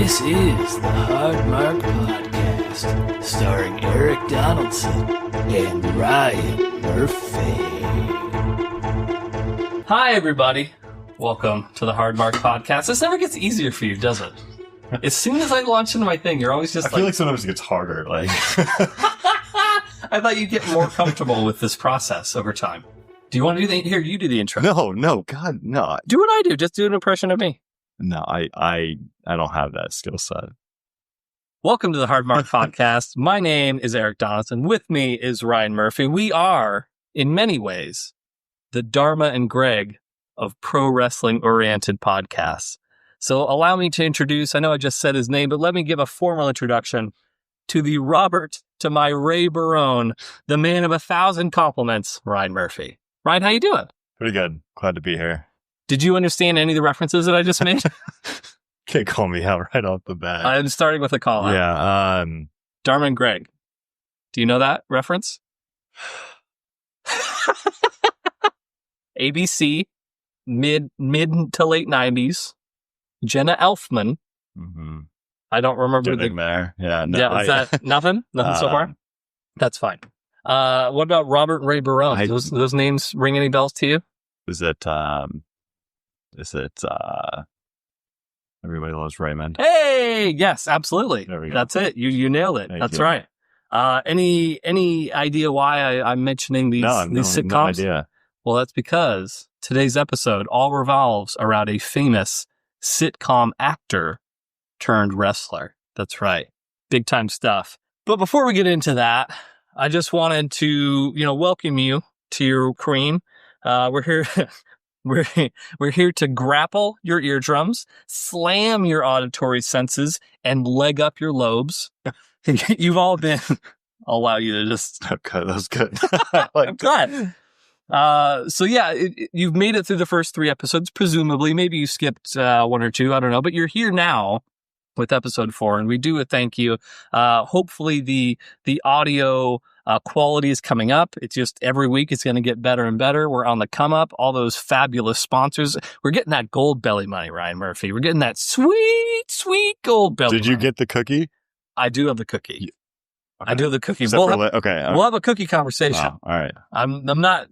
This is the Hard Mark Podcast, starring Eric Donaldson and Ryan Murphy. Hi, everybody. Welcome to the Hard Mark Podcast. This never gets easier for you, does it? As soon as I launch into my thing, you're always just I feel like sometimes it gets harder. Like, I thought you'd get more comfortable with this process over time. Do you want to do the... Here, you do the intro. no, God, no. Do what I do. Just do an impression of me. No, I don't have that skill set. Welcome to the Hard Mark Podcast. My name is Eric Donaldson. With me is Ryan Murphy. We are, in many ways, the Dharma and Greg of pro wrestling-oriented podcasts. So allow me to introduce, I know I just said his name, but let me give a formal introduction to the Robert to my Ray Barone, the man of 1,000 compliments, Ryan Murphy. Ryan, how you doing? Pretty good. Glad to be here. Did you understand any of the references that I just made? Can't call me out right off the bat. I'm starting with a call out. Yeah. Dharma and Greg. Do you know that reference? ABC, mid to late 90s. Jenna Elfman. Mm-hmm. I don't remember Getting there. Yeah. No, yeah, is that nothing? Nothing so far? That's fine. What about Robert and Ray Barone? Those names ring any bells to you? Is it Everybody Loves Raymond? Hey, yes, absolutely. There we go. That's it. You nailed it. Thank That's you. right. Any idea why I'm mentioning these sitcoms? No idea. Well, that's because today's episode all revolves around a famous sitcom actor turned wrestler. That's right. Big time stuff. But before we get into that, I just wanted to, welcome you to your cream. We're here. We're here to grapple your eardrums, slam your auditory senses, and leg up your lobes. You've all been. I'll allow you to just. Okay, that was good. I'm glad. So yeah, you've made it through the first 3 episodes, presumably. Maybe you skipped 1 or 2. I don't know, but you're here now with episode 4, and we do a thank you. Hopefully the audio quality is coming up. It's just every week it's going to get better and better. We're on the come up. All those fabulous sponsors. We're getting that gold belly money, Ryan Murphy. We're getting that sweet gold belly. Did you get the cookie? I do have the cookie. Okay. I do have the cookie. We'll have a cookie conversation. Wow. All right. I'm not,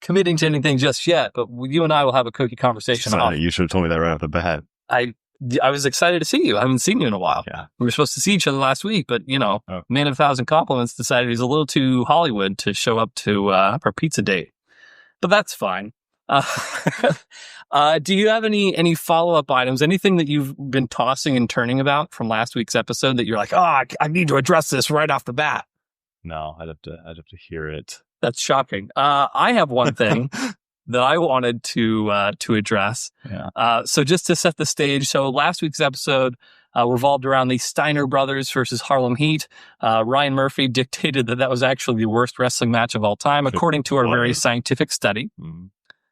committing to anything just yet, but you and I will have a cookie conversation. You should have told me that right off the bat. I was excited to see you. I haven't seen you in a while. Yeah. We were supposed to see each other last week, but, man of 1,000 compliments decided he's a little too Hollywood to show up to our pizza date. But that's fine. Do you have any follow-up items, anything that you've been tossing and turning about from last week's episode that you're like, I need to address this right off the bat? No, I'd have to hear it. That's shocking. I have one thing that I wanted to address. Yeah. So just to set the stage, so last week's episode revolved around the Steiner brothers versus Harlem Heat. Ryan Murphy dictated that was actually the worst wrestling match of all time, according to our very scientific study. Mm-hmm.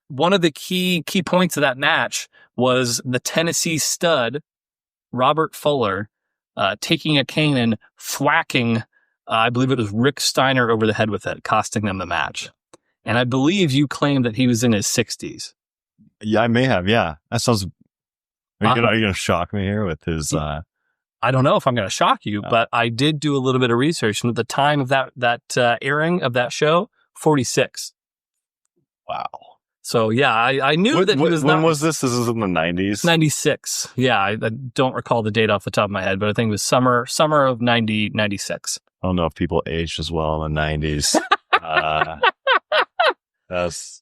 One of the key points of that match was the Tennessee stud, Robert Fuller, taking a cane and thwacking, I believe it was Rick Steiner over the head with it, costing them the match. And I believe you claimed that he was in his 60s. Yeah, I may have. Yeah. That sounds... Are you going to shock me here with his... I don't know if I'm going to shock you, but I did do a little bit of research. And at the time of that airing of that show, 46. Wow. So, yeah, I knew that he was When was this? This is in the 90s? 96. Yeah, I don't recall the date off the top of my head, but I think it was summer of 96. I don't know if people aged as well in the 90s. That's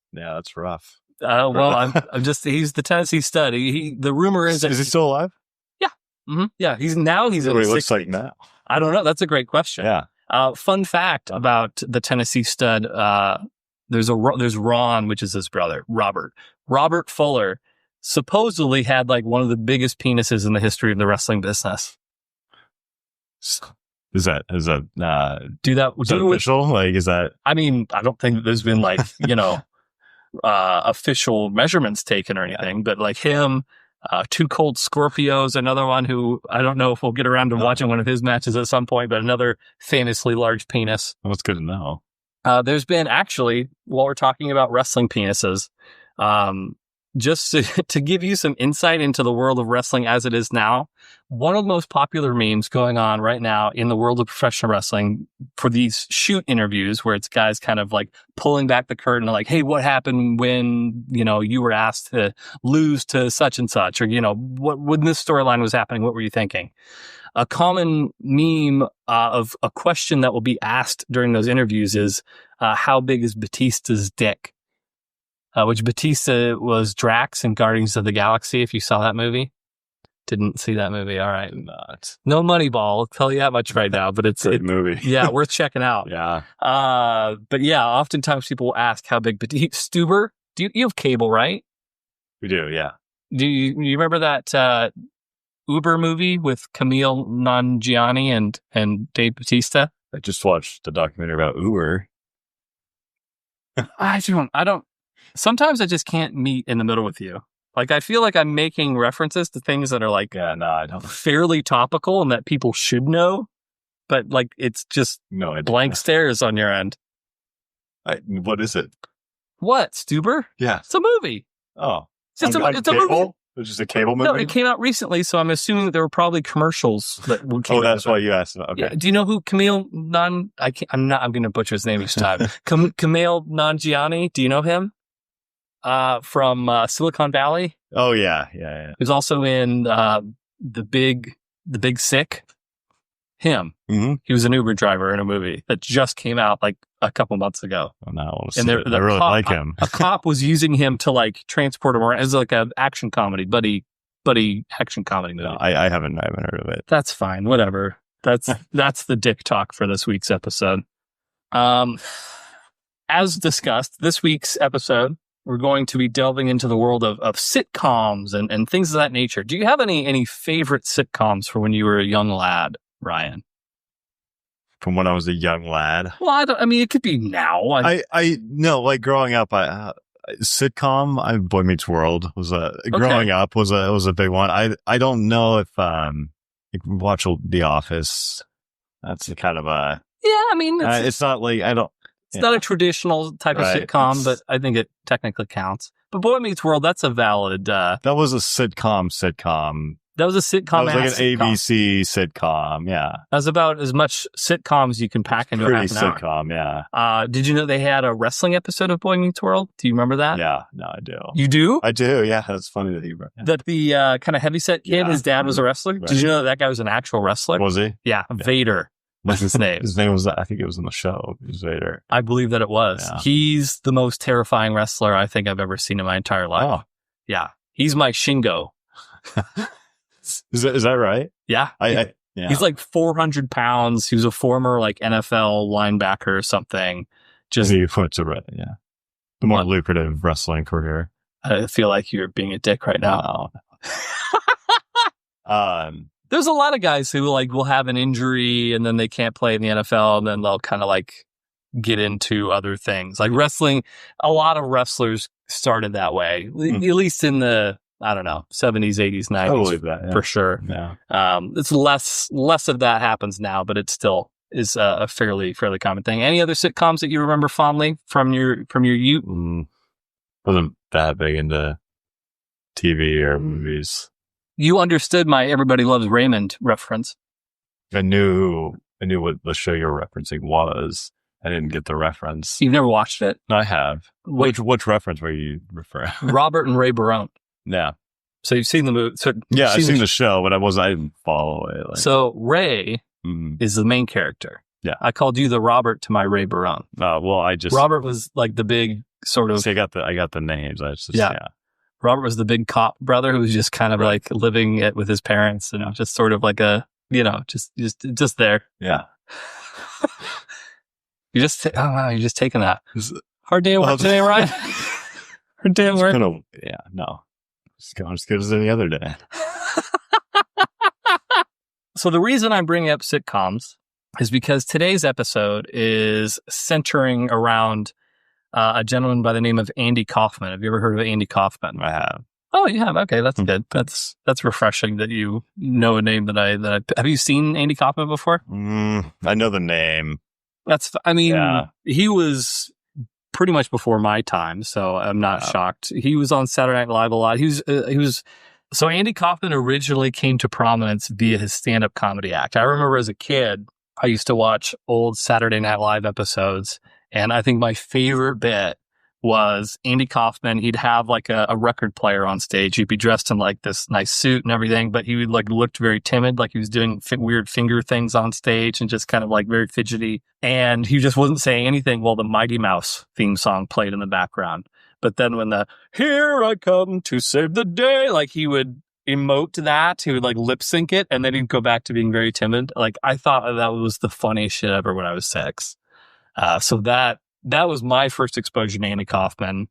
rough. Well, he's the Tennessee stud. The rumor is he still alive? Yeah. Mm-hmm. Yeah. He's in his 60s. Looks like now. I don't know. That's a great question. Yeah. Fun fact about the Tennessee stud. There's Ron, which is his brother, Robert. Robert Fuller supposedly had like one of the biggest penises in the history of the wrestling business. Is that official? Like, is that? I mean, I don't think that there's been like, official measurements taken or anything, but like him, Two Cold Scorpios, another one who I don't know if we'll get around to watching one of his matches at some point, but another famously large penis. Well, that's good to know. There's been actually, while we're talking about wrestling penises, just to give you some insight into the world of wrestling as it is now, one of the most popular memes going on right now in the world of professional wrestling for these shoot interviews where it's guys kind of like pulling back the curtain like, hey, what happened when, you were asked to lose to such and such, or, what when this storyline was happening, what were you thinking? A common meme of a question that will be asked during those interviews is, how big is Batista's dick? Which Batista was Drax in Guardians of the Galaxy, if you saw that movie. Didn't see that movie. All right. No Moneyball, I'll tell you that much right now, but it's Great movie. Yeah, worth checking out. Yeah. But yeah, oftentimes people will ask how big Batista. Stuber, you have cable, right? We do, yeah. Do you remember that Uber movie with Camille Nanjiani and Dave Bautista? I just watched the documentary about Uber. I don't. Sometimes I just can't meet in the middle with you. Like, I feel like I'm making references to things that are like, Yeah, no, I don't. fairly topical and that people should know, but like, it's just No, I blank stares on your end. What is it? What, Stuber? Yeah. It's a movie. Oh. It's a movie. It's just a cable movie? No, it came out recently, so I'm assuming that there were probably commercials that came Oh, out that's with why it. you asked about. Okay. Yeah. Do you know who Camille I'm going to butcher his name each time. Camille Nanjiani, do you know him? From Silicon Valley. Oh, yeah. He was also in the Big Sick. Him. Mm-hmm. He was an Uber driver in a movie that just came out like a couple months ago. Oh, no, I want to And see it. I really like him. A cop was using him to like transport him around as like an action comedy, buddy action comedy movie. No, I haven't heard of it. That's fine. Whatever. That's the dick talk for this week's episode. As discussed, this week's episode, we're going to be delving into the world of sitcoms and things of that nature. Do you have any favorite sitcoms for when you were a young lad, Ryan? From when I was a young lad. Well, it could be now. I no, like growing up, sitcom, Boy Meets World growing up was a big one. I don't know if you can watch The Office. That's kind of a it's not like It's not a traditional type of sitcom, but I think it technically counts. But Boy Meets World, that's a valid. That was a sitcom. That was a sitcom. That was like an ABC sitcom. Yeah, that was about as much sitcom as you can pack into a half an hour. Sitcom. Yeah. Did you know they had a wrestling episode of Boy Meets World? Do you remember that? Yeah. No, I do. You do? I do. Yeah, that's funny that you. Yeah. That the kind of heavyset kid, his dad was a wrestler. Right. Did you know that guy was an actual wrestler? Was he? Yeah, Vader was his name. His name was, I think it was in the show. It was Vader. I believe that it was. Yeah. He's the most terrifying wrestler I think I've ever seen in my entire life. Oh. Yeah. He's my Shingo. Is that right? Yeah. Yeah. He's like 400 pounds. He was a former like NFL linebacker or something. Just he puts a the more lucrative wrestling career. I feel like you're being a dick right now. There's a lot of guys who like will have an injury and then they can't play in the NFL and then they'll kind of like get into other things. Like wrestling, a lot of wrestlers started that way, at least in the, I don't know, 70s, 80s, 90s. I believe that, for sure. Yeah. It's less of that happens now, but it still is a fairly common thing. Any other sitcoms that you remember fondly from your youth? Wasn't that big into TV or movies. You understood my Everybody Loves Raymond reference. I knew what the show you're referencing was. I didn't get the reference. You've never watched it? No, I have. Which reference were you referring? Robert and Ray Barone. Yeah. So you've seen the movie. So yeah, I've seen the show, but I didn't follow it. Like. So Ray is the main character. Yeah. I called you the Robert to my Ray Barone. Robert was like the big sort of. See, I got the names. Robert was the big cop brother who was just kind of like living it with his parents and just sort of like a, just there. Yeah. You're just taking that. Hard day at work today, Ryan? Hard day at work? No. It's going as good as any other day. So the reason I'm bringing up sitcoms is because today's episode is centering around a gentleman by the name of Andy Kaufman. Have you ever heard of Andy Kaufman? I have. Oh, you have? Okay, that's good. That's refreshing that you know a name that I have you seen Andy Kaufman before? I know the name. He was pretty much before my time, so I'm not shocked. He was on Saturday Night Live a lot. So Andy Kaufman originally came to prominence via his stand-up comedy act. I remember as a kid, I used to watch old Saturday Night Live episodes, and I think my favorite bit was Andy Kaufman. He'd have like a record player on stage. He'd be dressed in like this nice suit and everything, but he would like looked very timid, like he was doing weird finger things on stage and just kind of like very fidgety. And he just wasn't saying anything while the Mighty Mouse theme song played in the background. But then when the "Here I come to save the day," like he would emote that, he would like lip sync it, and then he'd go back to being very timid. Like I thought that was the funniest shit ever when I was 6. So that was my first exposure to Andy Kaufman.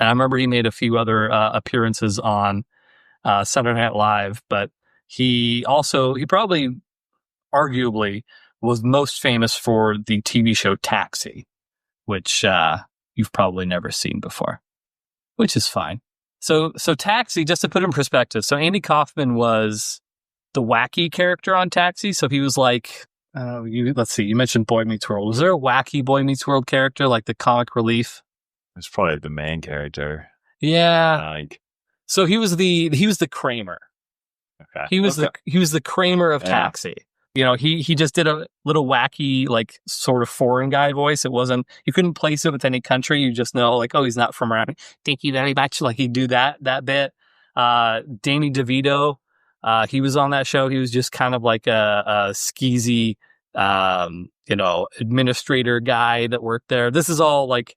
And I remember he made a few other appearances on Saturday Night Live, but he probably arguably was most famous for the TV show Taxi, which you've probably never seen before, which is fine. So Taxi, just to put in perspective, so Andy Kaufman was the wacky character on Taxi. So he was like, let's see, you mentioned Boy Meets World. Was there a wacky Boy Meets World character, like the comic relief? It's probably the main character. Yeah. So he was the Kramer. Okay. He was the Kramer of Taxi. You know, he just did a little wacky, like sort of foreign guy voice. You couldn't place it with any country. You just know like, oh, he's not from around. Thank you very much. Like he'd do that bit. Danny DeVito, he was on that show. He was just kind of like a skeezy, administrator guy that worked there. This is all like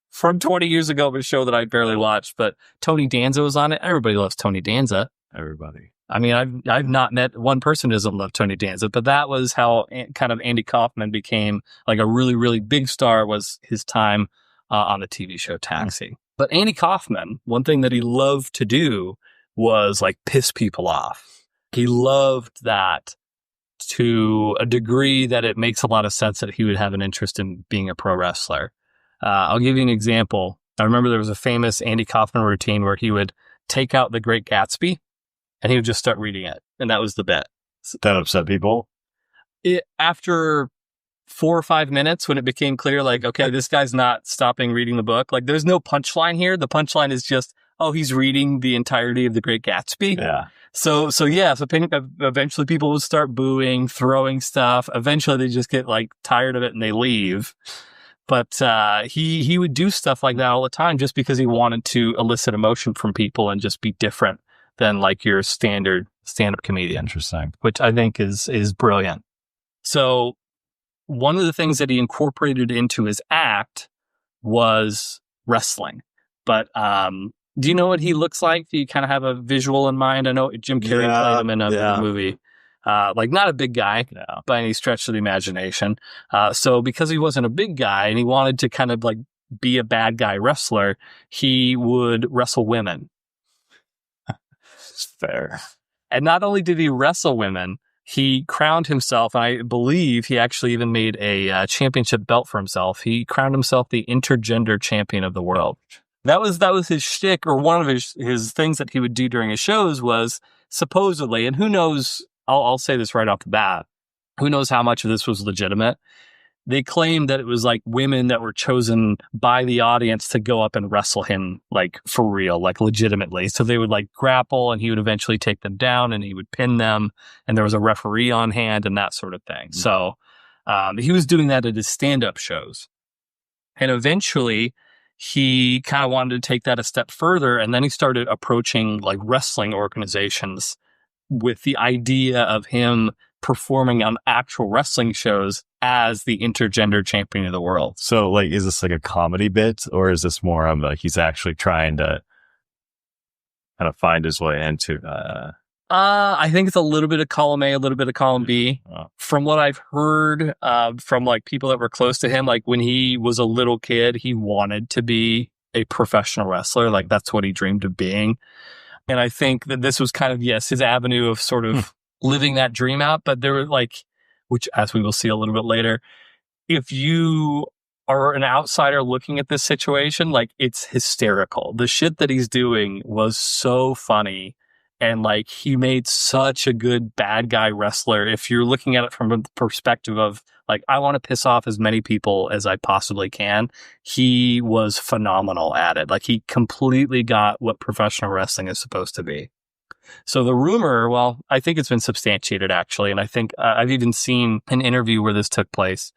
from 20 years ago of a show that I barely watched, but Tony Danza was on it. Everybody loves Tony Danza. Everybody. I mean, I've not met one person who doesn't love Tony Danza, but that was how kind of Andy Kaufman became like a really, really big star, was his time on the TV show Taxi. But Andy Kaufman, one thing that he loved to do was like piss people off. He loved that to a degree that it makes a lot of sense that he would have an interest in being a pro wrestler. I'll give you an example. I remember there was a famous Andy Kaufman routine where he would take out The Great Gatsby and he would just start reading it. And that was the bit. That upset people? After 4 or 5 minutes, when it became clear, like, okay, this guy's not stopping reading the book. Like, there's no punchline here. The punchline is just, oh, he's reading the entirety of The Great Gatsby. Yeah. So eventually people would start booing, throwing stuff. Eventually they just get like tired of it and they leave. But he would do stuff like that all the time just because he wanted to elicit emotion from people and just be different than like your standard stand-up comedian. Interesting. Which I think is brilliant. So one of the things that he incorporated into his act was wrestling. But do you know what he looks like? Do you kind of have a visual in mind? I know Jim Carrey played him in a movie. Like not a big guy by any stretch of the imagination. So because he wasn't a big guy and he wanted to kind of like be a bad guy wrestler, he would wrestle women. Fair. And not only did he wrestle women, he crowned himself. I believe he actually even made a championship belt for himself. He crowned himself the Intergender Champion of the world. That was his shtick, or one of his things that he would do during his shows was supposedly, and who knows, I'll say this right off the bat, who knows how much of this was legitimate. They claimed that it was like women that were chosen by the audience to go up and wrestle him like for real, like legitimately. So they would like grapple and he would eventually take them down and he would pin them and there was a referee on hand and that sort of thing. So he was doing that at his stand-up shows. And eventually he kind of wanted to take that a step further, and then he started approaching like wrestling organizations with the idea of him performing on actual wrestling shows as the Intergender Champion of the world. So like, is this like a comedy bit, or is this more of like he's actually trying to kind of find his way into I think it's a little bit of column A, a little bit of column B. From what I've heard from like people that were close to him, like when he was a little kid, he wanted to be a professional wrestler. Like that's what he dreamed of being. And I think that this was kind of, yes, his avenue of sort of living that dream out. But there were like, which as we will see a little bit later, if you are an outsider looking at this situation, like it's hysterical. The shit that he's doing was so funny. And like, he made such a good bad guy wrestler. If you're looking at it from a perspective of like, I want to piss off as many people as I possibly can, he was phenomenal at it. Like, he completely got what professional wrestling is supposed to be. So the rumor, well, I think it's been substantiated actually. And I think I've even seen an interview where this took place.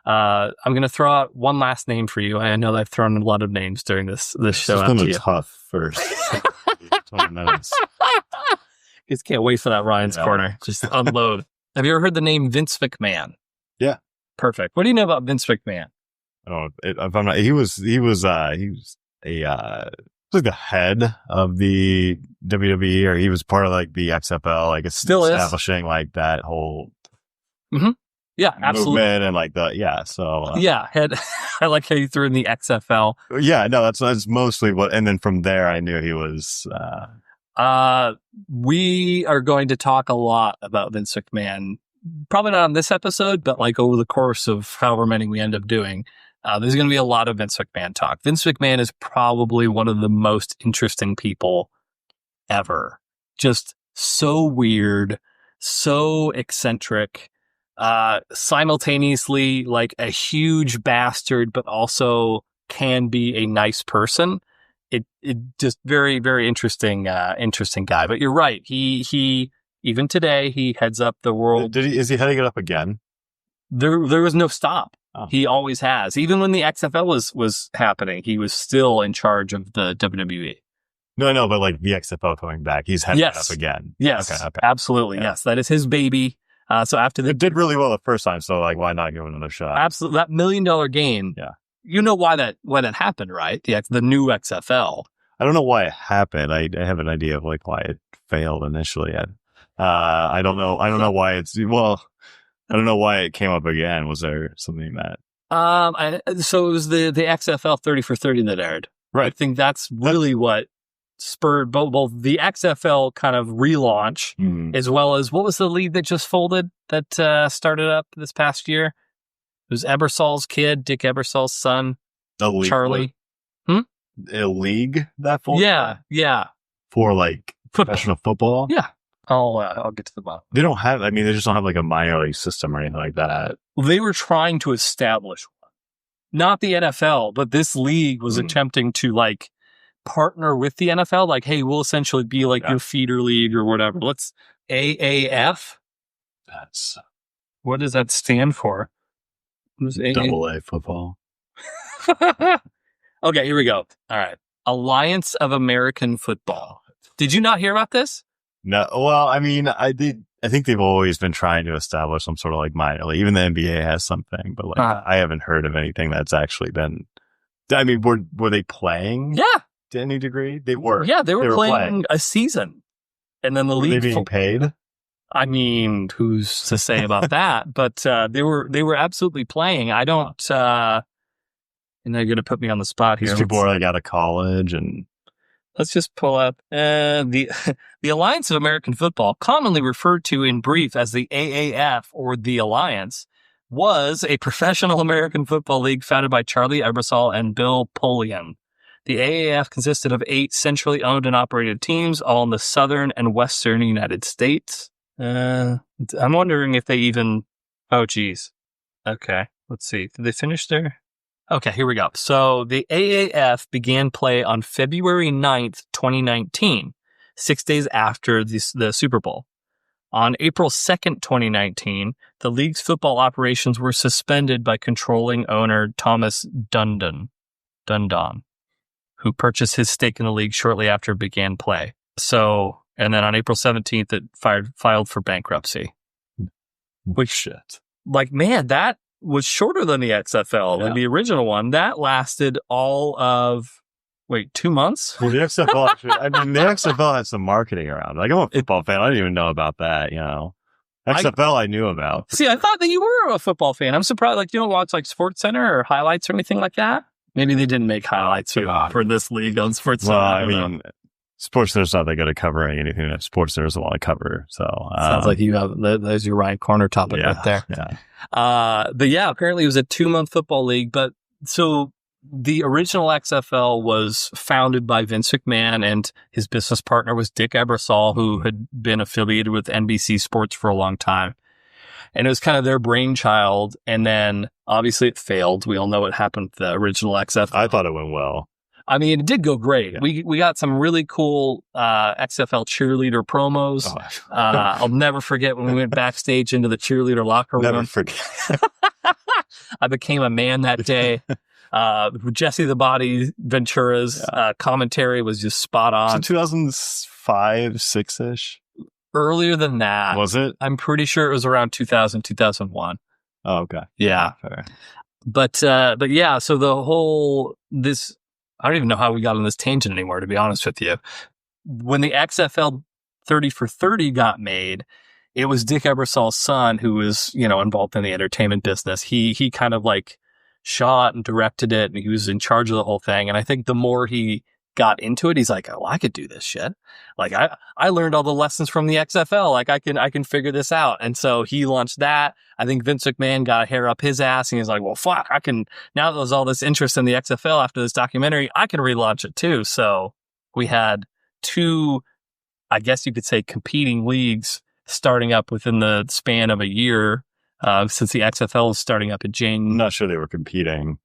I'm going to throw out one last name for you. I know that I've thrown a lot of names during this show. It's going to be tough first 20 minutes. Just can't wait for that Ryan's Corner. Just unload. Have you ever heard the name Vince McMahon? Yeah. Perfect. What do you know about Vince McMahon? Oh, if I'm not, he was like the head of the WWE, or he was part of like the XFL. Like, it's still establishing like that whole yeah, absolutely, movement and like head. I like how you threw in the XFL. Yeah, no, that's mostly what. And then from there, I knew he was. We are going to talk a lot about Vince McMahon. Probably not on this episode, but like over the course of however many we end up doing. There's going to be a lot of Vince McMahon talk. Vince McMahon is probably one of the most interesting people ever. Just so weird, so eccentric, simultaneously like a huge bastard, but also can be a nice person. It just very, very interesting guy. But you're right. He even today, he heads up the world. Is he heading it up again? There was no stop. Oh. He always has. Even when the XFL was happening, he was still in charge of the WWE. No, but like the XFL coming back, he's heading it up again. Yes, okay. Absolutely. Yeah. Yes, that is his baby. So after it did really well the first time, so like, why not give it another shot? Absolutely. That $1 million game. Yeah. You know why that happened, right? The new XFL. I don't know why it happened. I have an idea of like why it failed initially. I don't know. I don't know why I don't know why it came up again. Was there something that? So it was the XFL 30 for 30 that aired. Right. I think that's really what spurred both the XFL kind of relaunch, as well as what was the league that just folded that started up this past year? It was Ebersol's kid, Dick Ebersol's son, Charlie. A league that folded? Yeah. For like professional football? Yeah. I'll get to the bottom. They don't have, they just don't have like a minor league system or anything like that. Well, they were trying to establish one. Not the NFL, but this league was attempting to like partner with the NFL. Like, hey, we'll essentially be like your feeder league or whatever. Let's AAF. What does that stand for? Double A football. Okay, here we go. All right. Alliance of American Football. Did you not hear about this? No, well, I think they've always been trying to establish some sort of like minor league. Even the NBA has something, but like I haven't heard of anything that's actually been. Were they playing? Yeah, to any degree, they were. Yeah, they were playing a season, and then the league. Were they being paid? Who's to say about that? But they were absolutely playing. I don't. And they're going to put me on the spot here. These people are like out of college and. Let's just pull up the Alliance of American Football, commonly referred to in brief as the AAF or the Alliance, was a professional American football league founded by Charlie Ebersol and Bill Polian. The AAF consisted of 8 centrally owned and operated teams, all in the southern and western United States. I'm wondering if they even... Oh, geez. Okay, let's see. Did they finish there? Okay, here we go. So the AAF began play on February 9th, 2019, 6 days after the Super Bowl. On April 2nd, 2019, the league's football operations were suspended by controlling owner Thomas Dundon, who purchased his stake in the league shortly after it began play. So, and then on April 17th, it filed for bankruptcy. Which shit. Like, man, that was shorter than the XFL, like the original one. That lasted all of, 2 months? Well, the XFL, actually, the XFL has some marketing around. Like, I'm a football fan. I didn't even know about that, XFL I knew about. See, I thought that you were a football fan. I'm surprised, like, you don't watch, like, SportsCenter or highlights or anything like that? Maybe they didn't make highlights for this league on SportsCenter. Well, SportsCenter's not that good at covering anything that SportsCenter doesn't want to cover. So sounds like you have there's your Ryan Corner topic right there. Yeah. But yeah, apparently it was a 2-month football league. But so the original XFL was founded by Vince McMahon, and his business partner was Dick Ebersol, who had been affiliated with NBC Sports for a long time. And it was kind of their brainchild. And then obviously it failed. We all know what happened to the original XFL. I thought it went well. I mean, it did go great. Yeah. We got some really cool XFL cheerleader promos. I'll never forget when we went backstage into the cheerleader locker room. Never forget. I became a man that day. Jesse the Body Ventura's commentary was just spot on. So 2005, 6-ish? Earlier than that. Was it? I'm pretty sure it was around 2000, 2001. Oh, okay. Yeah. Fair. But yeah, so the whole, I don't even know how we got on this tangent anymore, to be honest with you. When the XFL 30 for 30 got made, it was Dick Ebersol's son who was, involved in the entertainment business. He kind of like shot and directed it, and he was in charge of the whole thing. And I think the more he got into it, he's like, oh, I could do this shit. Like I learned all the lessons from the XFL. Like I can figure this out. And so he launched that. I think Vince McMahon got a hair up his ass, and he's like, well, fuck, now that there's all this interest in the XFL after this documentary, I can relaunch it too. So we had two, I guess you could say, competing leagues starting up within the span of a year, since the XFL is starting up in January. I'm not sure they were competing.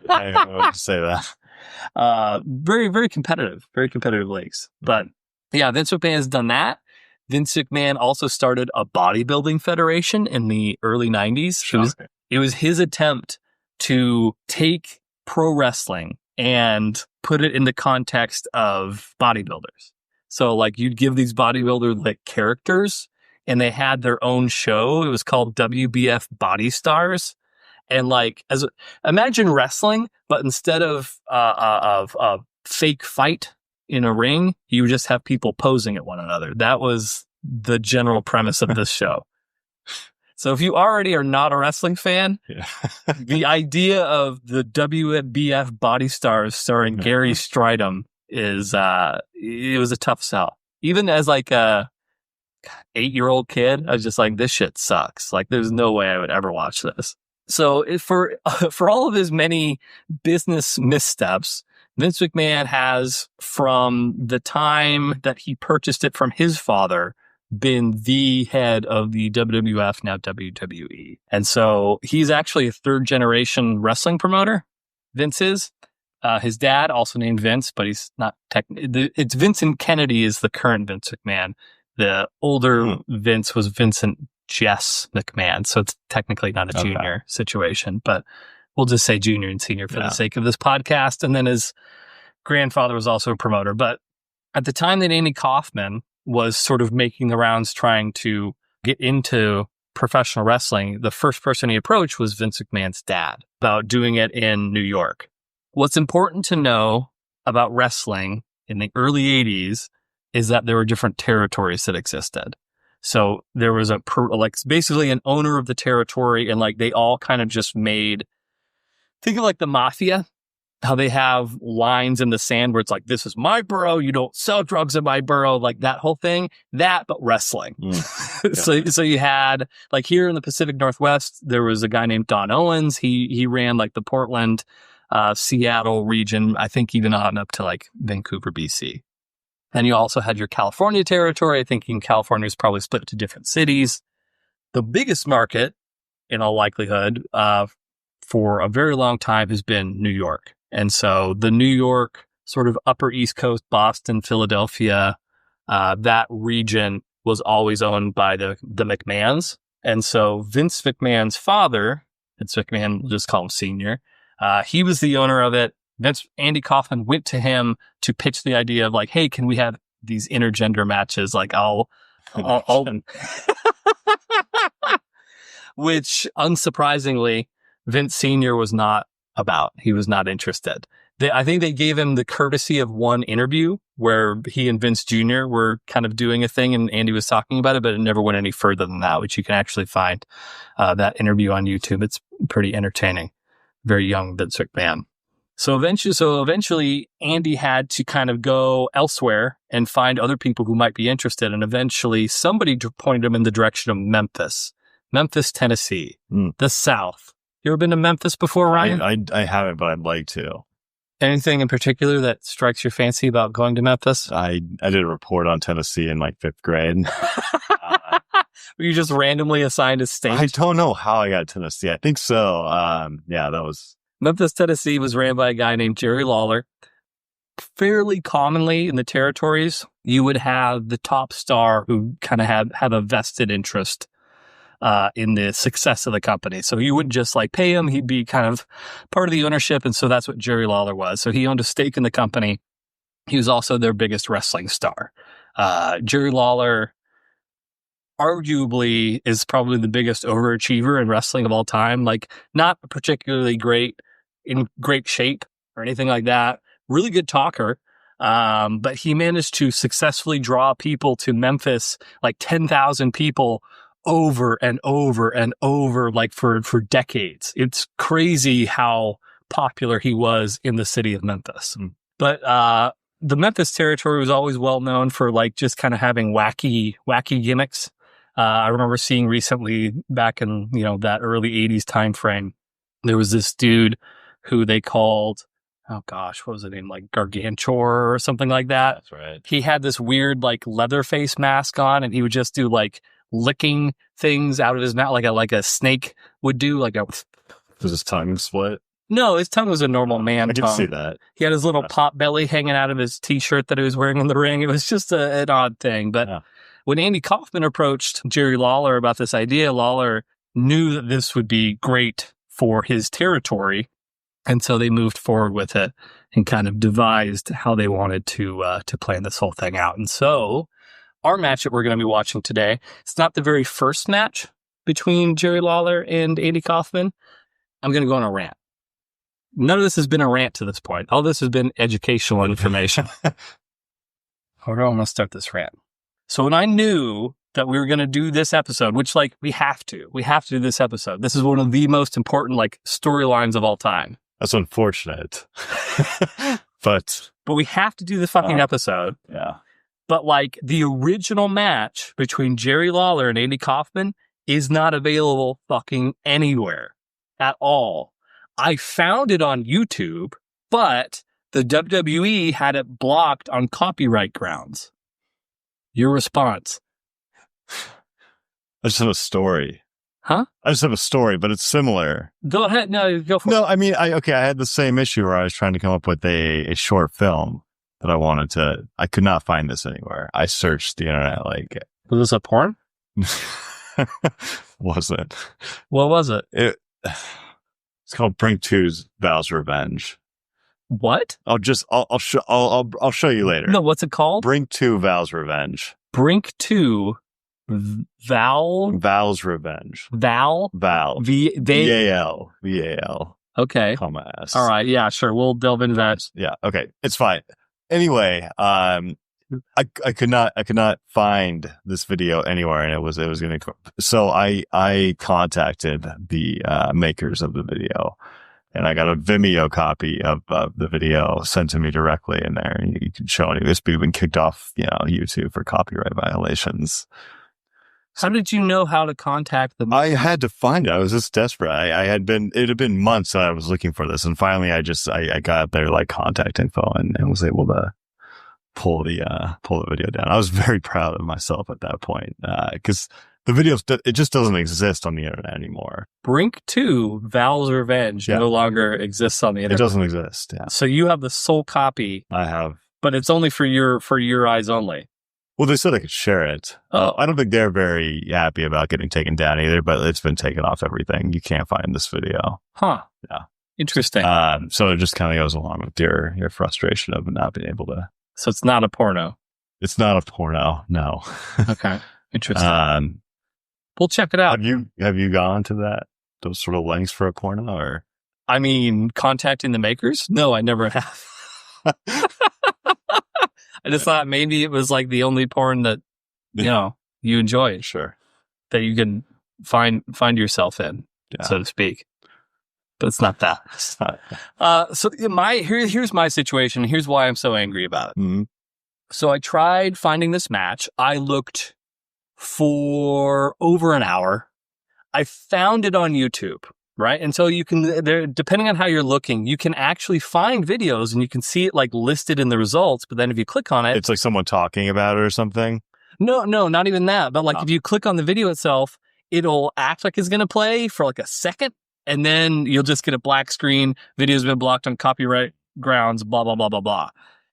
I don't know what to say that. Very, very competitive leagues. But yeah, Vince McMahon has done that. Vince McMahon also started a bodybuilding federation in the early 90s. It was his attempt to take pro wrestling and put it in the context of bodybuilders. So like you'd give these bodybuilders like characters, and they had their own show. It was called WBF Body Stars. And like, imagine wrestling, but instead of a fake fight in a ring, you would just have people posing at one another. That was the general premise of this show. So if you already are not a wrestling fan, the idea of the WBF Body Stars starring Gary Stridham it was a tough sell. Even as like a 8-year-old kid, I was just like, this shit sucks. Like, there's no way I would ever watch this. So for all of his many business missteps, Vince McMahon has, from the time that he purchased it from his father, been the head of the WWF, now WWE. And so he's actually a third generation wrestling promoter. Vince is. His dad, also named Vince, but he's not it's Vincent Kennedy is the current Vince McMahon. The older Vince was Vincent Jess McMahon. So it's technically not a junior situation, but we'll just say junior and senior for the sake of this podcast. And then his grandfather was also a promoter. But at the time that Andy Kaufman was sort of making the rounds trying to get into professional wrestling, the first person he approached was Vince McMahon's dad about doing it in New York. What's important to know about wrestling in the early 80s is that there were different territories that existed. So there was basically an owner of the territory, and like they all kind of just think of like the mafia, how they have lines in the sand where it's like, this is my borough, you don't sell drugs in my borough, like that whole thing, but wrestling. So you had, like here in the Pacific Northwest, there was a guy named Don Owens. He ran like the Portland, Seattle region, I think even on up to like Vancouver, BC. And you also had your California territory. I think in California is probably split to different cities. The biggest market, in all likelihood, for a very long time has been New York. And so the New York sort of upper East Coast, Boston, Philadelphia, that region was always owned by the McMahons. And so Vince McMahon's father, Vince McMahon, we'll just call him Senior, he was the owner of it. Andy Kaufman went to him to pitch the idea of like, hey, can we have these intergender matches? Like I'll which unsurprisingly, Vince Sr. was not about. He was not interested. I think they gave him the courtesy of one interview where he and Vince Jr. were kind of doing a thing and Andy was talking about it, but it never went any further than that, which you can actually find that interview on YouTube. It's pretty entertaining. Very young Vince McMahon. So eventually Andy had to kind of go elsewhere and find other people who might be interested. And eventually somebody pointed him in the direction of Memphis, Tennessee, the South. You ever been to Memphis before, Ryan? I haven't, but I'd like to. Anything in particular that strikes your fancy about going to Memphis? I did a report on Tennessee in like 5th grade. Were you just randomly assigned a state? I don't know how I got to Tennessee. I think so. Yeah, that was... Memphis, Tennessee was ran by a guy named Jerry Lawler. Fairly commonly in the territories, you would have the top star who kind of have a vested interest in the success of the company. So you wouldn't just like pay him. He'd be kind of part of the ownership. And so that's what Jerry Lawler was. So he owned a stake in the company. He was also their biggest wrestling star. Jerry Lawler arguably is probably the biggest overachiever in wrestling of all time. Like, not particularly in great shape or anything like that. Really good talker. But he managed to successfully draw people to Memphis, like 10,000 people over and over and over, like for decades. It's crazy how popular he was in the city of Memphis. But, the Memphis territory was always well known for like just kind of having wacky gimmicks. I remember seeing recently back in, that early 80s time frame, there was this dude who they called, oh gosh, what was the name? Like Gargantor or something like that. That's right. He had this weird like leather face mask on, and he would just do like licking things out of his mouth like a snake would do. Like a... Was his tongue split? No, his tongue was a normal man tongue. I can see that. He had his little pot belly hanging out of his t-shirt that he was wearing in the ring. It was just an odd thing. But when Andy Kaufman approached Jerry Lawler about this idea, Lawler knew that this would be great for his territory. And so they moved forward with it and kind of devised how they wanted to plan this whole thing out. And so our match that we're going to be watching today, it's not the very first match between Jerry Lawler and Andy Kaufman. I'm going to go on a rant. None of this has been a rant to this point. All this has been educational information. Hold on, I'm going to start this rant. So when I knew that we were going to do this episode, which like we have to do this episode. This is one of the most important like storylines of all time. That's unfortunate. but we have to do the fucking episode. Yeah. But like the original match between Jerry Lawler and Andy Kaufman is not available fucking anywhere at all. I found it on YouTube, but the WWE had it blocked on copyright grounds. Your response? I just have a story. Huh? I just have a story, but it's similar. Go ahead. No, go for it. No, I mean, I had the same issue where I was trying to come up with a short film that I wanted to. I could not find this anywhere. I searched the internet like. Was this a porn? Wasn't. What was it? It's called Brink 2's Val's Revenge. What? I'll show you later. No, what's it called? Brink 2 Val's Revenge. Brink 2 Val's Revenge. Val? V-A-L. Okay. Comma S. All right. Yeah, sure. We'll delve into that. Yeah. Okay. It's fine. Anyway, I could not find this video anywhere, and it was going to. So I contacted the makers of the video, and I got a Vimeo copy of the video sent to me directly in there. And you can show it. It's been kicked off, YouTube for copyright violations. How did you know how to contact them? I had to find it. I was just desperate. It had been months that I was looking for this, and finally I got their like contact info and was able to pull the video down. I was very proud of myself at that point, because the video, it just doesn't exist on the internet anymore. Brink 2, Val's Revenge, no longer exists on the internet. It doesn't exist. Yeah. So you have the sole copy. I have, but it's only for your eyes only. Well, they said I could share it. Oh. I don't think they're very happy about getting taken down either, but it's been taken off everything. You can't find this video. Huh. Yeah. Interesting. So it just kind of goes along with your frustration of not being able to. So it's not a porno. It's not a porno. No. Okay. Interesting. We'll check it out. Have you gone to those sort of lengths for a porno, or? I mean, contacting the makers? No, I never have. I just thought maybe it was like the only porn that, you enjoy. Sure. That you can find yourself in, so to speak. But it's not that. It's not. So here's my situation. Here's why I'm so angry about it. Mm-hmm. So I tried finding this match. I looked for over an hour. I found it on YouTube. Right. And so you can, depending on how you're looking, you can actually find videos and you can see it like listed in the results. But then if you click on it, It's like someone talking about it or something. no, not even that. But like if you click on the video itself, it'll act like it's going to play for like a second. And then you'll just get a black screen. Video's been blocked on copyright grounds, blah, blah, blah, blah, blah.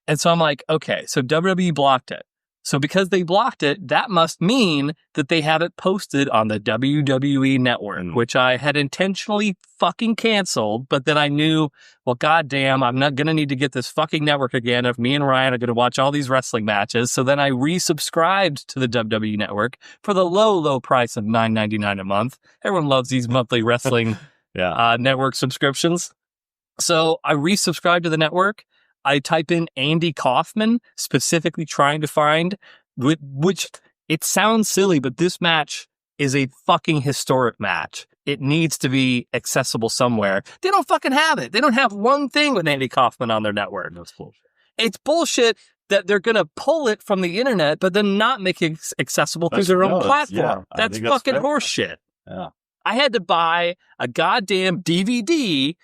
And so I'm like, okay, so WWE blocked it. So because they blocked it, that must mean that they have it posted on the WWE network, which I had intentionally fucking canceled. But then I knew, well, goddamn, I'm not going to need to get this fucking network again if me and Ryan are going to watch all these wrestling matches. So then I resubscribed to the WWE network for the low, low price of $9.99 a month. Everyone loves these monthly wrestling network subscriptions. So I resubscribed to the network. I type in Andy Kaufman, specifically trying to find, which it sounds silly, but this match is a fucking historic match. It needs to be accessible somewhere. They don't fucking have it. They don't have one thing with Andy Kaufman on their network. That's bullshit. It's bullshit that they're going to pull it from the internet, but then not make it accessible through their own platform. That's fucking horseshit. Yeah. I had to buy a goddamn DVD